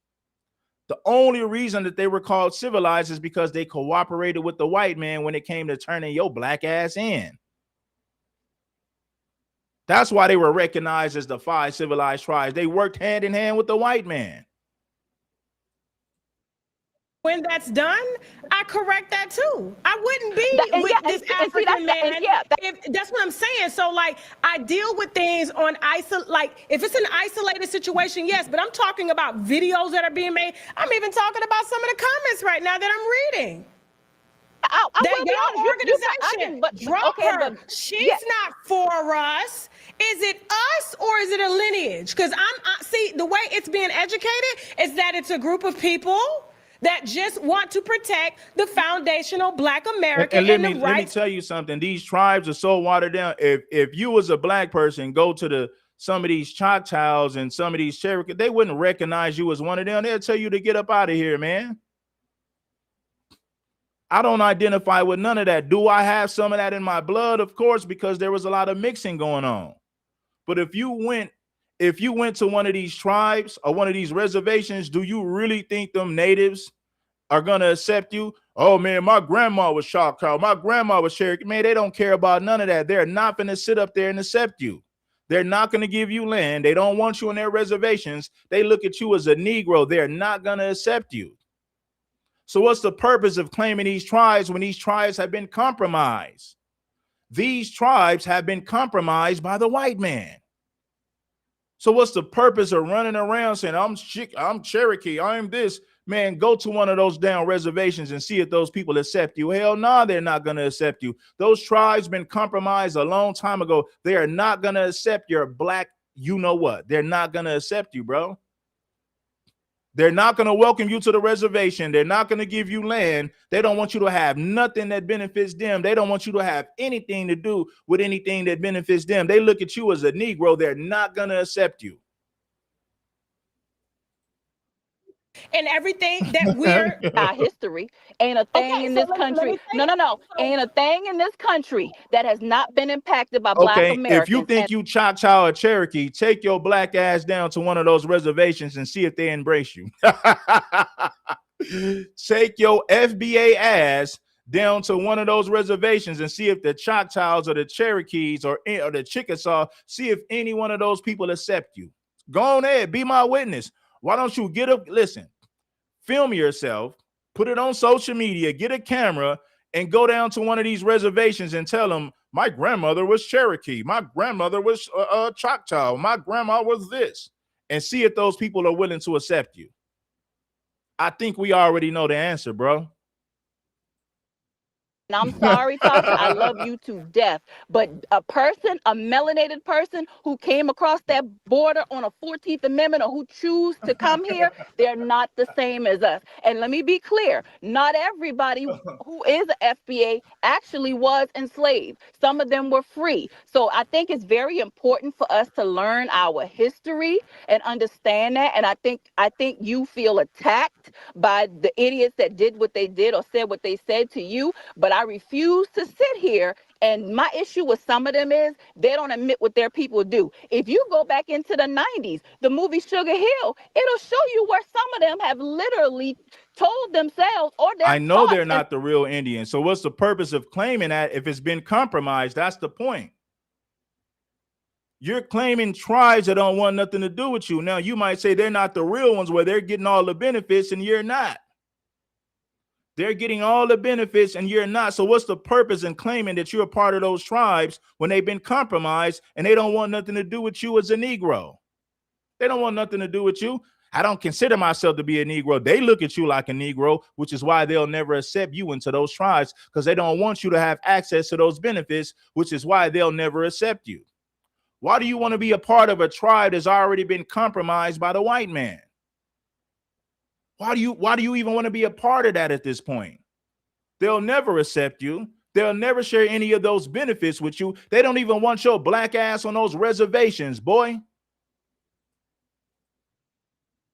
The only reason that they were called civilized is because they cooperated with the white man when it came to turning your black ass in. That's why they were recognized as the 5 civilized tribes. They worked hand in hand with the white man. When that's done, I correct that too. I wouldn't be with this African man. If that's what I'm saying. So like, I deal with things on like if it's an isolated situation, yes, but I'm talking about videos that are being made. I'm even talking about some of the comments right now that I'm reading. That your organization drop her. She's not for us. Is it us or is it a lineage? Because see, the way it's being educated is that it's a group of people that just want to protect the foundational Black American and let me tell you something. These tribes are so watered down. If you was a Black person, go to some of these Choctaws and some of these Cherokee, they wouldn't recognize you as one of them. They'll tell you to get up out of here, man. I don't identify with none of that. Do I have some of that in my blood? Of course, because there was a lot of mixing going on. But if you went to one of these tribes or one of these reservations, do you really think them natives are gonna accept you? Oh man, my grandma was Choctaw, my grandma was Cherokee. Man, they don't care about none of that. They're not gonna sit up there and accept you. They're not gonna give you land. They don't want you on their reservations. They look at you as a Negro. They're not gonna accept you. So what's the purpose of claiming these tribes when these tribes have been compromised? These tribes have been compromised by the white man. So what's the purpose of running around saying, I'm Cherokee, I'm this? Man, go to one of those down reservations and see if those people accept you. Hell no, they're not going to accept you. Those tribes been compromised a long time ago. They are not going to accept your Black, you know what? They're not going to accept you, bro. They're not going to welcome you to the reservation. They're not going to give you land. They don't want you to have nothing that benefits them. They don't want you to have anything to do with anything that benefits them. They look at you as a Negro. They're not going to accept you. And everything that we're our history ain't a thing in this country. No. Ain't a thing in this country that has not been impacted by Black Americans. If you think you Choctaw or Cherokee, take your Black ass down to one of those reservations and see if they embrace you. Take your FBA ass down to one of those reservations and see if the Choctaws or the Cherokees or the Chickasaw, see if any one of those people accept you. Go on ahead, be my witness. Why don't you get up, listen, film yourself, put it on social media, get a camera, and go down to one of these reservations and tell them, my grandmother was Cherokee, my grandmother was Choctaw, my grandma was this, and see if those people are willing to accept you. I think we already know the answer, bro. And I'm sorry, TASHA, I love you to death. But a melanated person who came across that border on a 14th Amendment or who choose to come here, they're not the same as us. And let me be clear, not everybody who is an FBA actually was enslaved. Some of them were free. So I think it's very important for us to learn our history and understand that. And I think you feel attacked by the idiots that did what they did or said what they said to you. But I refuse to sit here, and my issue with some of them is they don't admit what their people do. If you go back into the 90s, the movie Sugar Hill, it'll show you where some of them have literally told themselves or their I know they're not the real Indians. So what's the purpose of claiming that if it's been compromised? That's the point. You're claiming tribes that don't want nothing to do with you. Now, you might say they're not the real ones where they're getting all the benefits and you're not. They're getting all the benefits and you're not. So what's the purpose in claiming that you're a part of those tribes when they've been compromised and they don't want nothing to do with you as a Negro? They don't want nothing to do with you. I don't consider myself to be a Negro. They look at you like a Negro, which is why they'll never accept you into those tribes, because they don't want you to have access to those benefits, which is why they'll never accept you. Why do you want to be a part of a tribe that's already been compromised by the white man? Why do you even want to be a part of that at this point? They'll never accept you. They'll never share any of those benefits with you. They don't even want your Black ass on those reservations, boy.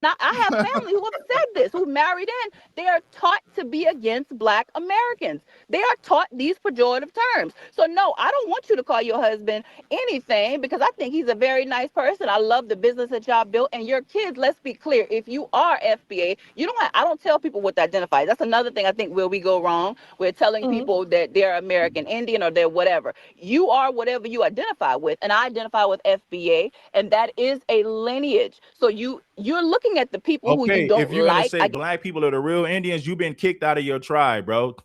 Now, I have family who have said this, who married in. They are taught to be against Black Americans. They are taught these pejorative terms. So, no, I don't want you to call your husband anything because I think he's a very nice person. I love the business that y'all built. And your kids, let's be clear, if you are FBA, you don't have, I don't tell people what to identify. That's another thing I think where we go wrong. We're telling people that they're American Indian or they're whatever. You are whatever you identify with. And I identify with FBA, and that is a lineage. So you're looking at the people who you Okay, don't if you're gonna like. say black people are the real Indians, you've been kicked out of your tribe, bro.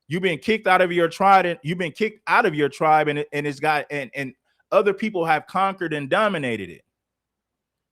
You've been kicked out of your tribe, and you've been kicked out of your tribe, and it's got and other people have conquered and dominated it.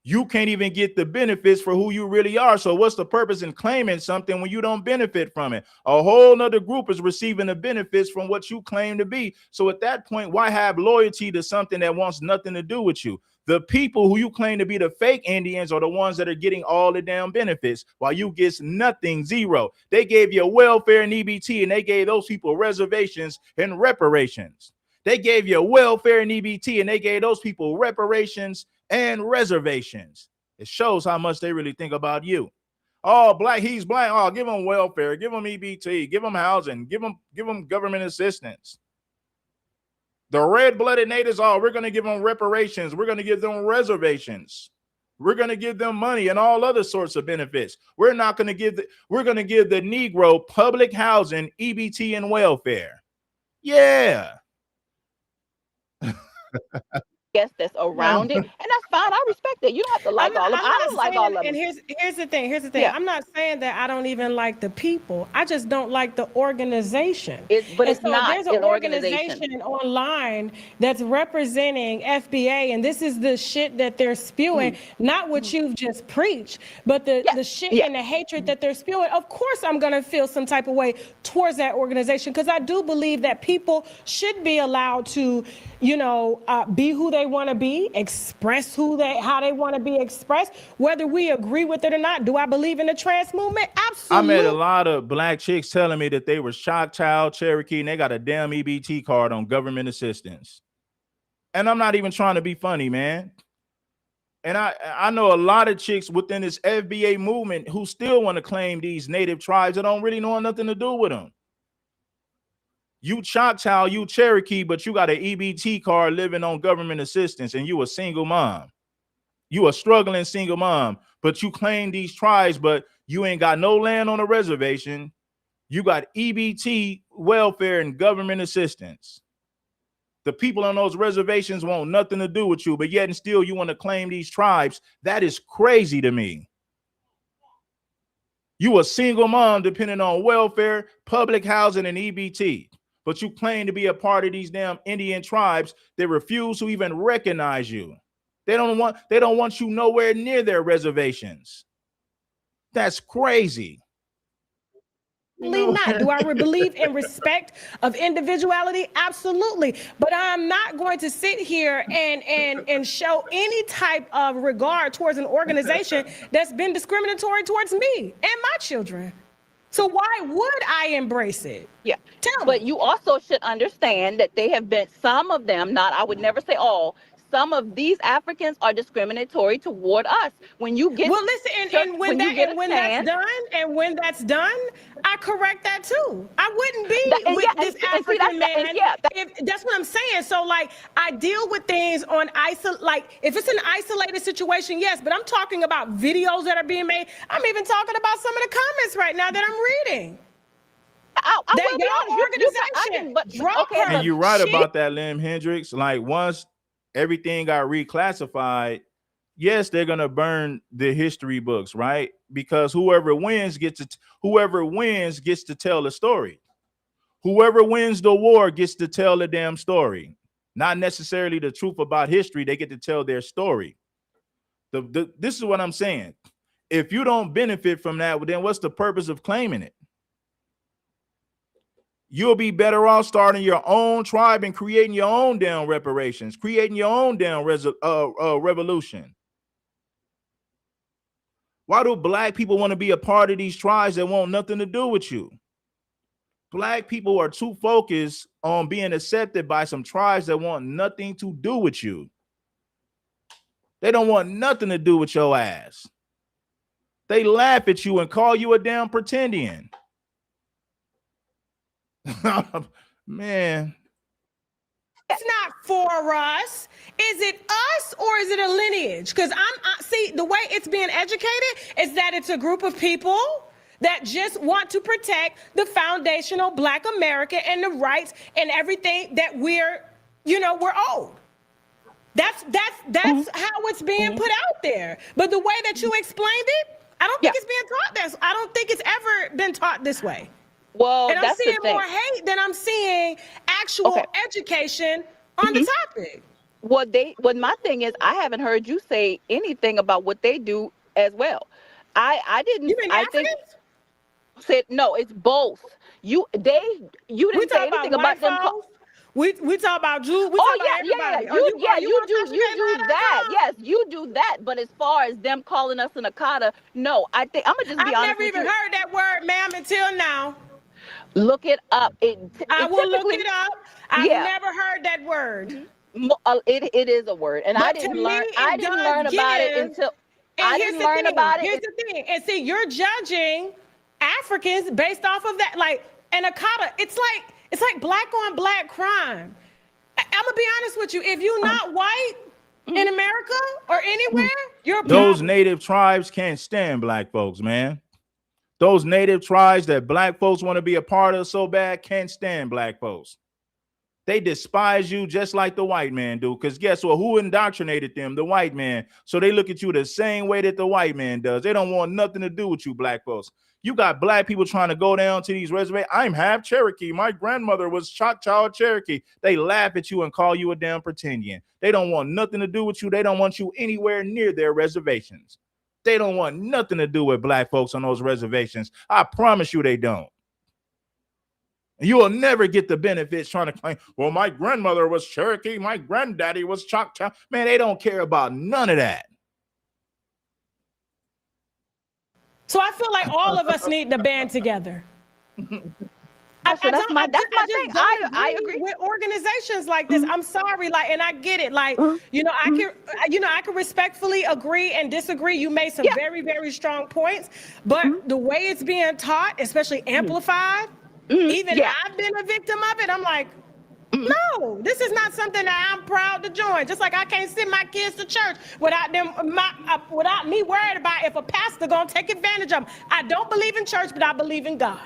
You can't even get the benefits for who you really are. So what's the purpose in claiming something when you don't benefit from it? A whole nother group is receiving the benefits from what you claim to be. So at that point, why have loyalty to something that wants nothing to do with you? The people who you claim to be the fake Indians are the ones that are getting all the damn benefits while you get nothing, zero. They gave you welfare and EBT, and they gave those people reservations and reparations. They gave you welfare and EBT, and they gave those people reparations and reservations. It shows how much they really think about you. Oh, black, he's black. Oh, give him welfare, give him EBT, give him housing, give him government assistance. The red-blooded natives, oh, we're going to give them reparations. We're going to give them reservations. We're going to give them money and all other sorts of benefits. We're not going to give we're going to give the Negro public housing, EBT, and welfare. Yeah. Yes, that's around it, and that's fine. I respect that. You don't have to like all of them. I don't like all of them. And here's the thing. Here's the thing. Yeah. I'm not saying that I don't even like the people. I just don't like the organization. But it's so not there's an an organization. organization online that's representing FBA, and this is the shit that they're spewing, not what you've just preached, but the shit and the hatred that they're spewing. Of course, I'm gonna feel some type of way towards that organization because I do believe that people should be allowed to, be who they want to be, express how they want to be expressed, whether we agree with it or not. Do I believe in the trans movement? Absolutely. I met a lot of black chicks telling me that they were Choctaw, Cherokee, and they got a damn EBT card on government assistance. And I'm not even trying to be funny, man. And I know a lot of chicks within this FBA movement who still want to claim these native tribes that don't really know nothing to do with them. You Choctaw, you Cherokee, but you got an EBT card living on government assistance, and you a single mom. You a struggling single mom, but you claim these tribes, but you ain't got no land on a reservation. You got EBT, welfare, and government assistance. The people on those reservations want nothing to do with you, but yet and still you want to claim these tribes. That is crazy to me. You a single mom depending on welfare, public housing, and EBT. But you claim to be a part of these damn Indian tribes that refuse to even recognize you. They don't want you nowhere near their reservations. That's crazy. Not. Do I believe in respect of individuality? Absolutely. But I'm not going to sit here and show any type of regard towards an organization that's been discriminatory towards me and my children. So why would I embrace it? Yeah. Tell me. But you also should understand that they have been, some of them, not, I would never say all, some of these Africans are discriminatory toward us. When you get and when that's done, I correct that too. I wouldn't be with this African man. That's what I'm saying. So like I deal with things on if it's an isolated situation, yes, but I'm talking about videos that are being made. I'm even talking about some of the comments right now that I'm reading. And you're right about that, Lim Hendricks. Like once everything got reclassified, yes, they're gonna burn the history books, right? Because whoever wins gets to tell the story. Whoever wins the war gets to tell the damn story. Not necessarily the truth about history. They get to tell their story. This is what I'm saying. If you don't benefit from that, then what's the purpose of claiming it? You'll be better off starting your own tribe and creating your own damn reparations, creating your own damn revolution. Why do black people want to be a part of these tribes that want nothing to do with you? Black people are too focused on being accepted by some tribes that want nothing to do with you. They don't want nothing to do with your ass. They laugh at you and call you a damn pretendian. Man. It's not for us. Is it us or is it a lineage? Because see, the way it's being educated is that it's a group of people that just want to protect the foundational Black America and the rights and everything that we're owed. That's how it's being put out there. But the way that you explained it, I don't think it's being taught this. I don't think it's ever been taught this way. Well, And I'm that's seeing the thing. more hate than I'm seeing actual education on the topic. What my thing is, I haven't heard you say anything about what they do as well. I didn't. You mean I Africans? think said no. It's both. You didn't say anything about them. We talk about Jews. You do that. Yes, you do that. But as far as them calling us an Akata, no. I think I'm gonna just be honest. I've never even heard that word, ma'am, until now. Look it up. I will look it up. I've never heard that word. It is a word, and I didn't learn. I didn't learn about it until I didn't learn about it. Here's the thing, and see, you're judging Africans based off of that, like an Akata. It's like black on black crime. I'm gonna be honest with you. If you're not white in America or anywhere, you're a problem. Those native tribes can't stand Black folks, man. Those native tribes that Black folks want to be a part of so bad can't stand Black folks. They despise you just like the white man do. Because guess what? Who indoctrinated them? The white man. So they look at you the same way that the white man does. They don't want nothing to do with you, Black folks. You got Black people trying to go down to these reservations. I'm half Cherokee. My grandmother was Choctaw Cherokee. They laugh at you and call you a damn pretendian. They don't want nothing to do with you. They don't want you anywhere near their reservations. They don't want nothing to do with Black folks on those reservations. I promise you they don't. You will never get the benefits trying to claim, well, my grandmother was Cherokee, my granddaddy was Choctaw. Man, they don't care about none of that. So I feel like all of us need to band together. That's my thing. I agree with organizations like this. I'm sorry, and I get it. I can respectfully agree and disagree. You made some very, very strong points, but the way it's being taught, especially amplified, even I've been a victim of it. I'm like, no, this is not something that I'm proud to join. Just like I can't send my kids to church without me worried about if a pastor gonna take advantage of them. I don't believe in church, but I believe in God.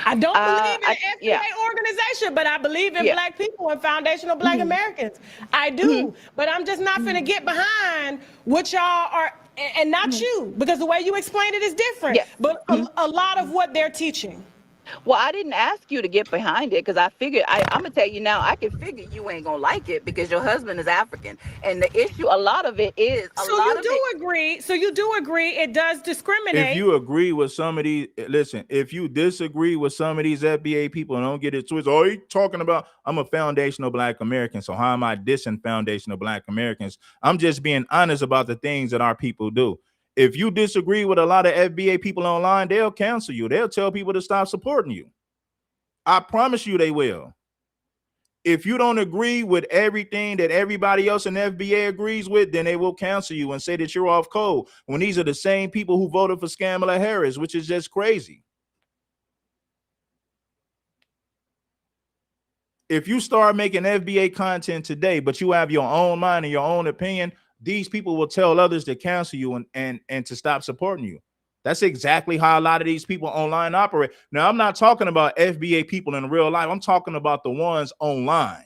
I don't believe in an FBA organization, but I believe in Black people and foundational Black Americans. I do, but I'm just not finna get behind what y'all are, and not you, because the way you explain it is different. But a lot of what they're teaching. Well, I didn't ask you to get behind it because I figured, I'm going to tell you now, I can figure you ain't going to like it because your husband is African. And the issue, a lot of it is, So you do agree it does discriminate. If you agree with some of these, listen, if you disagree with some of these FBA people and don't get it twisted, oh, you talking about, I'm a foundational Black American, so how am I dissing foundational Black Americans? I'm just being honest about the things that our people do. If you disagree with a lot of FBA people online, they'll cancel you. They'll tell people to stop supporting you. I promise you they will. If you don't agree with everything that everybody else in FBA agrees with, then they will cancel you and say that you're off code, when these are the same people who voted for Kamala Harris, which is just crazy. If you start making FBA content today, but you have your own mind and your own opinion, these people will tell others to cancel you and to stop supporting you. That's exactly how a lot of these people online operate. Now, I'm not talking about FBA people in real life. I'm talking about the ones online.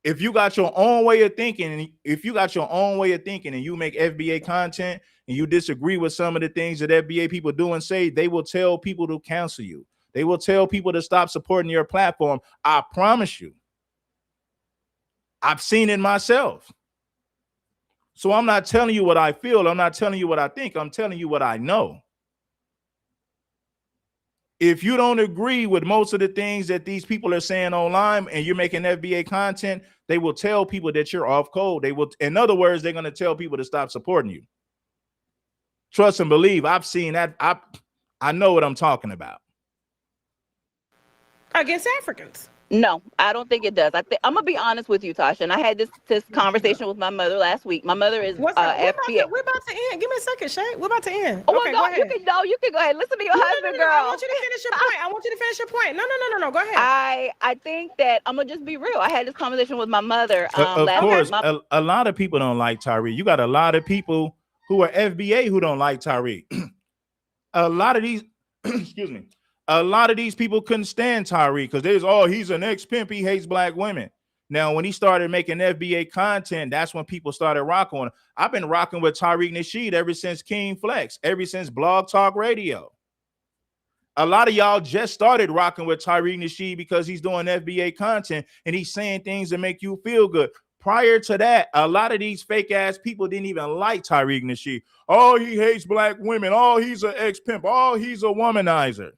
If you got your own way of thinking, and you make FBA content and you disagree with some of the things that FBA people do and say, they will tell people to cancel you. They will tell people to stop supporting your platform. I promise you. I've seen it myself. So I'm not telling you what I feel. I'm not telling you what I think. I'm telling you what I know. If you don't agree with most of the things that these people are saying online and you're making FBA content, they will tell people that you're off code. They will, in other words, they're going to tell people to stop supporting you. Trust and believe. I've seen that. I know what I'm talking about. Against Africans. No, I don't think it does. I'm gonna be honest with you, Tasha. And I had this conversation with my mother last week. My mother is What's up? FBA. We're about to end. Give me a second, Shay. We're about to end. Oh, well, Okay, go you ahead. can no, you can go ahead. Listen to your No, husband, no. I girl. want you to finish your point. I want you to finish your point. No. Go ahead. I think that I'm gonna just be real. I had this conversation with my mother Of last course, night. a lot of people don't like Tyreek. You got a lot of people who are FBA who don't like Tyreek. A lot of these, excuse me, a lot of these people couldn't stand Tyreek because he's an ex-pimp. He hates black women. Now, when he started making FBA content, that's when people started rocking on him. I've been rocking with Tariq Nasheed ever since King Flex, ever since Blog Talk Radio. A lot of y'all just started rocking with Tariq Nasheed because he's doing FBA content and he's saying things that make you feel good. Prior to that, a lot of these fake ass people didn't even like Tariq Nasheed. Oh, he hates black women. Oh, he's an ex-pimp. Oh, he's a womanizer.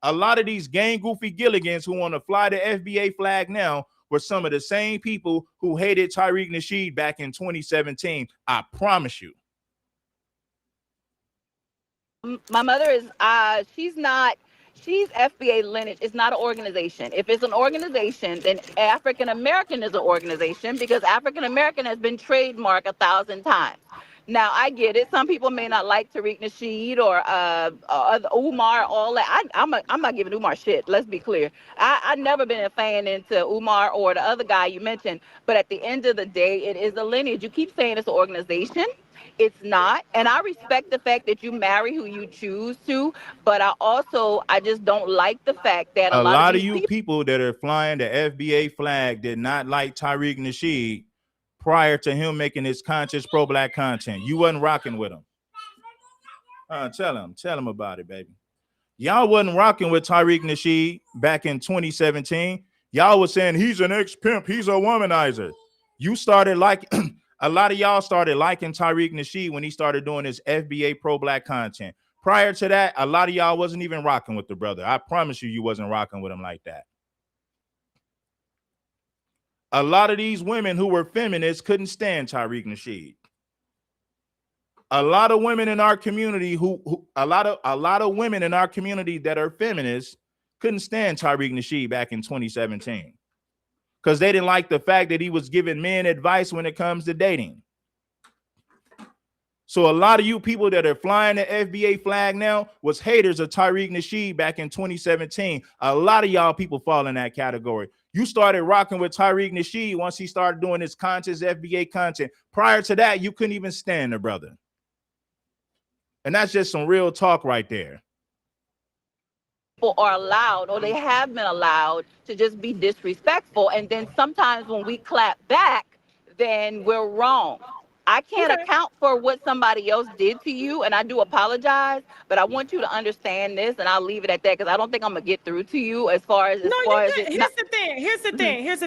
A lot of these gang goofy Gilligans who want to fly the FBA flag now were some of the same people who hated Tariq Nasheed back in 2017. I promise you. My mother is she's FBA lineage. It's not an organization. If it's an organization, then African American is an organization because African American has been trademarked 1,000 times. Now I get it. Some people may not like Tariq Nasheed or Umar, all that. I'm not giving Umar shit. Let's be clear. I've never been a fan into Umar or the other guy you mentioned. But at the end of the day, it is a lineage. You keep saying it's an organization. It's not. And I respect the fact that you marry who you choose to. But I just don't like the fact that A lot of these you people that are flying the FBA flag did not like Tariq Nasheed prior to him making his conscious pro-black content. You wasn't rocking with him. Tell him about it, baby. Y'all wasn't rocking with Tariq Nasheed back in 2017. Y'all was saying he's an ex-pimp, he's a womanizer. You started a lot of y'all started liking Tariq Nasheed when he started doing his FBA pro-black content. Prior to that, a lot of y'all wasn't even rocking with the brother. I promise you wasn't rocking with him like that. A lot of these women who were feminists couldn't stand Tariq Nasheed. A lot of women in our community a lot of women in our community that are feminists couldn't stand Tariq Nasheed back in 2017 because they didn't like the fact that he was giving men advice when it comes to dating. So a lot of you people that are flying the FBA flag now was haters of Tariq Nasheed back in 2017. A lot of y'all people fall in that category. You started rocking with Tariq Nasheed once he started doing his conscious FBA content. Prior to that, you couldn't even stand the brother. And that's just some real talk right there. People are allowed, or they have been allowed, to just be disrespectful. And then sometimes when we clap back, then we're wrong. I can't account for what somebody else did to you, and I do apologize, but I want you to understand this, and I'll leave it at that because I don't think I'm gonna get through to you as far as Here's the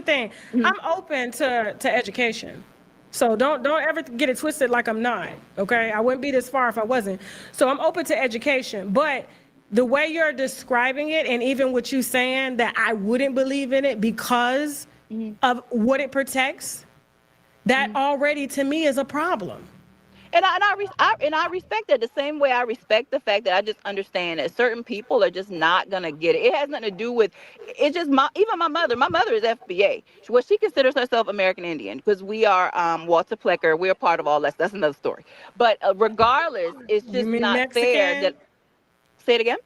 thing. Mm-hmm. I'm open to education. So don't ever get it twisted like I'm not, okay? I wouldn't be this far if I wasn't. So I'm open to education, but the way you're describing it, and even with you saying that I wouldn't believe in it because of what it protects, that already to me is a problem. And I respect that the same way I respect the fact that I just understand that certain people are just not gonna get it. It has nothing to do with it's just even my mother. My mother is FBA. She considers herself American Indian because we are Walter Plecker. We're part of all that. That's another story. But regardless, it's just not Mexican? fair that. Say it again.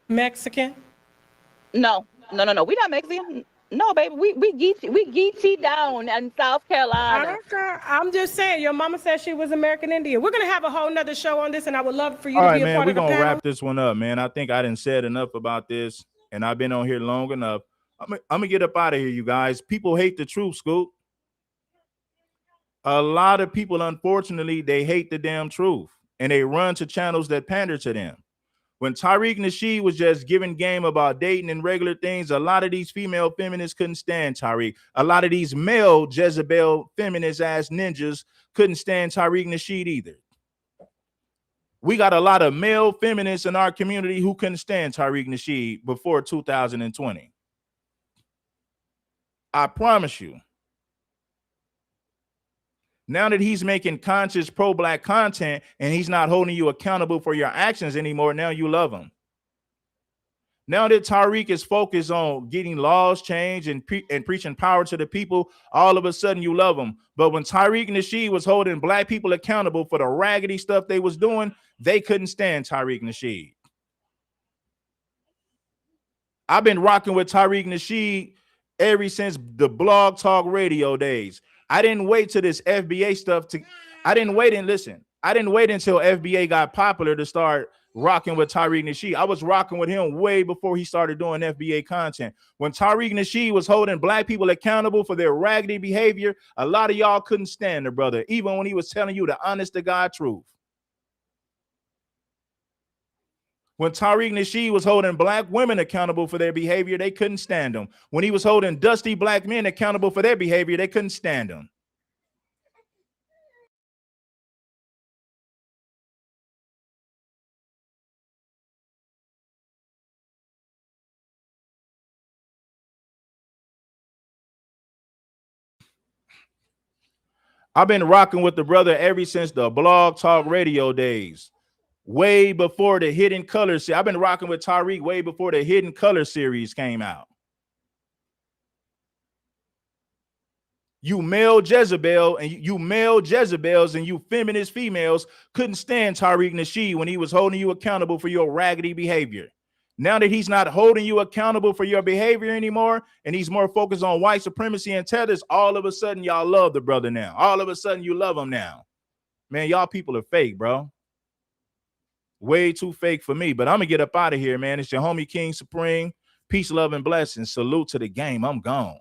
Mexican? No. We're not Mexican. No, baby, we Geechee down in South Carolina. I'm just saying, your mama said she was American Indian. We're gonna have a whole nother show on this, and I would love for you All to right, be a man, part we're of the gonna panel. wrap this one up, man. I think I didn't said enough about this, and I've been on here long enough. I'm gonna get up out of here, you guys. People hate the truth, Scoop. A lot of people, unfortunately, they hate the damn truth, and they run to channels that pander to them. When Tariq Nasheed was just giving game about dating and regular things, a lot of these female feminists couldn't stand Tariq. A lot of these male Jezebel feminist ass ninjas couldn't stand Tariq Nasheed either. We got a lot of male feminists in our community who couldn't stand Tariq Nasheed before 2020. I promise you. Now that he's making conscious pro-black content and he's not holding you accountable for your actions anymore, now you love him. Now that Tariq is focused on getting laws changed and preaching power to the people, all of a sudden you love him. But when Tariq Nasheed was holding black people accountable for the raggedy stuff they was doing, they couldn't stand Tariq Nasheed. I've been rocking with Tariq Nasheed ever since the Blog Talk Radio days. I didn't wait till this FBA stuff I didn't wait until FBA got popular to start rocking with Tariq Nasheed. I was rocking with him way before he started doing FBA content. When Tariq Nasheed was holding black people accountable for their raggedy behavior, a lot of y'all couldn't stand the brother, even when he was telling you the honest to God truth. When Tariq Nasheed was holding black women accountable for their behavior, they couldn't stand him. When he was holding dusty black men accountable for their behavior, they couldn't stand him. I've been rocking with the brother ever since the Blog Talk Radio days, way before the Hidden Color series. I've been rocking with Tariq way before the Hidden Color series came out. You male Jezebel and you male Jezebels and you feminist females couldn't stand Tariq Nasheed when he was holding you accountable for your raggedy behavior. Now that he's not holding you accountable for your behavior anymore, and he's more focused on white supremacy and tethers, all of a sudden y'all love the brother now. All of a sudden you love him now. Man, y'all people are fake, bro. Way too fake for me, but I'm gonna get up out of here, man. It's your homie King Supreme. Peace, love, and blessings. Salute to the game. I'm gone.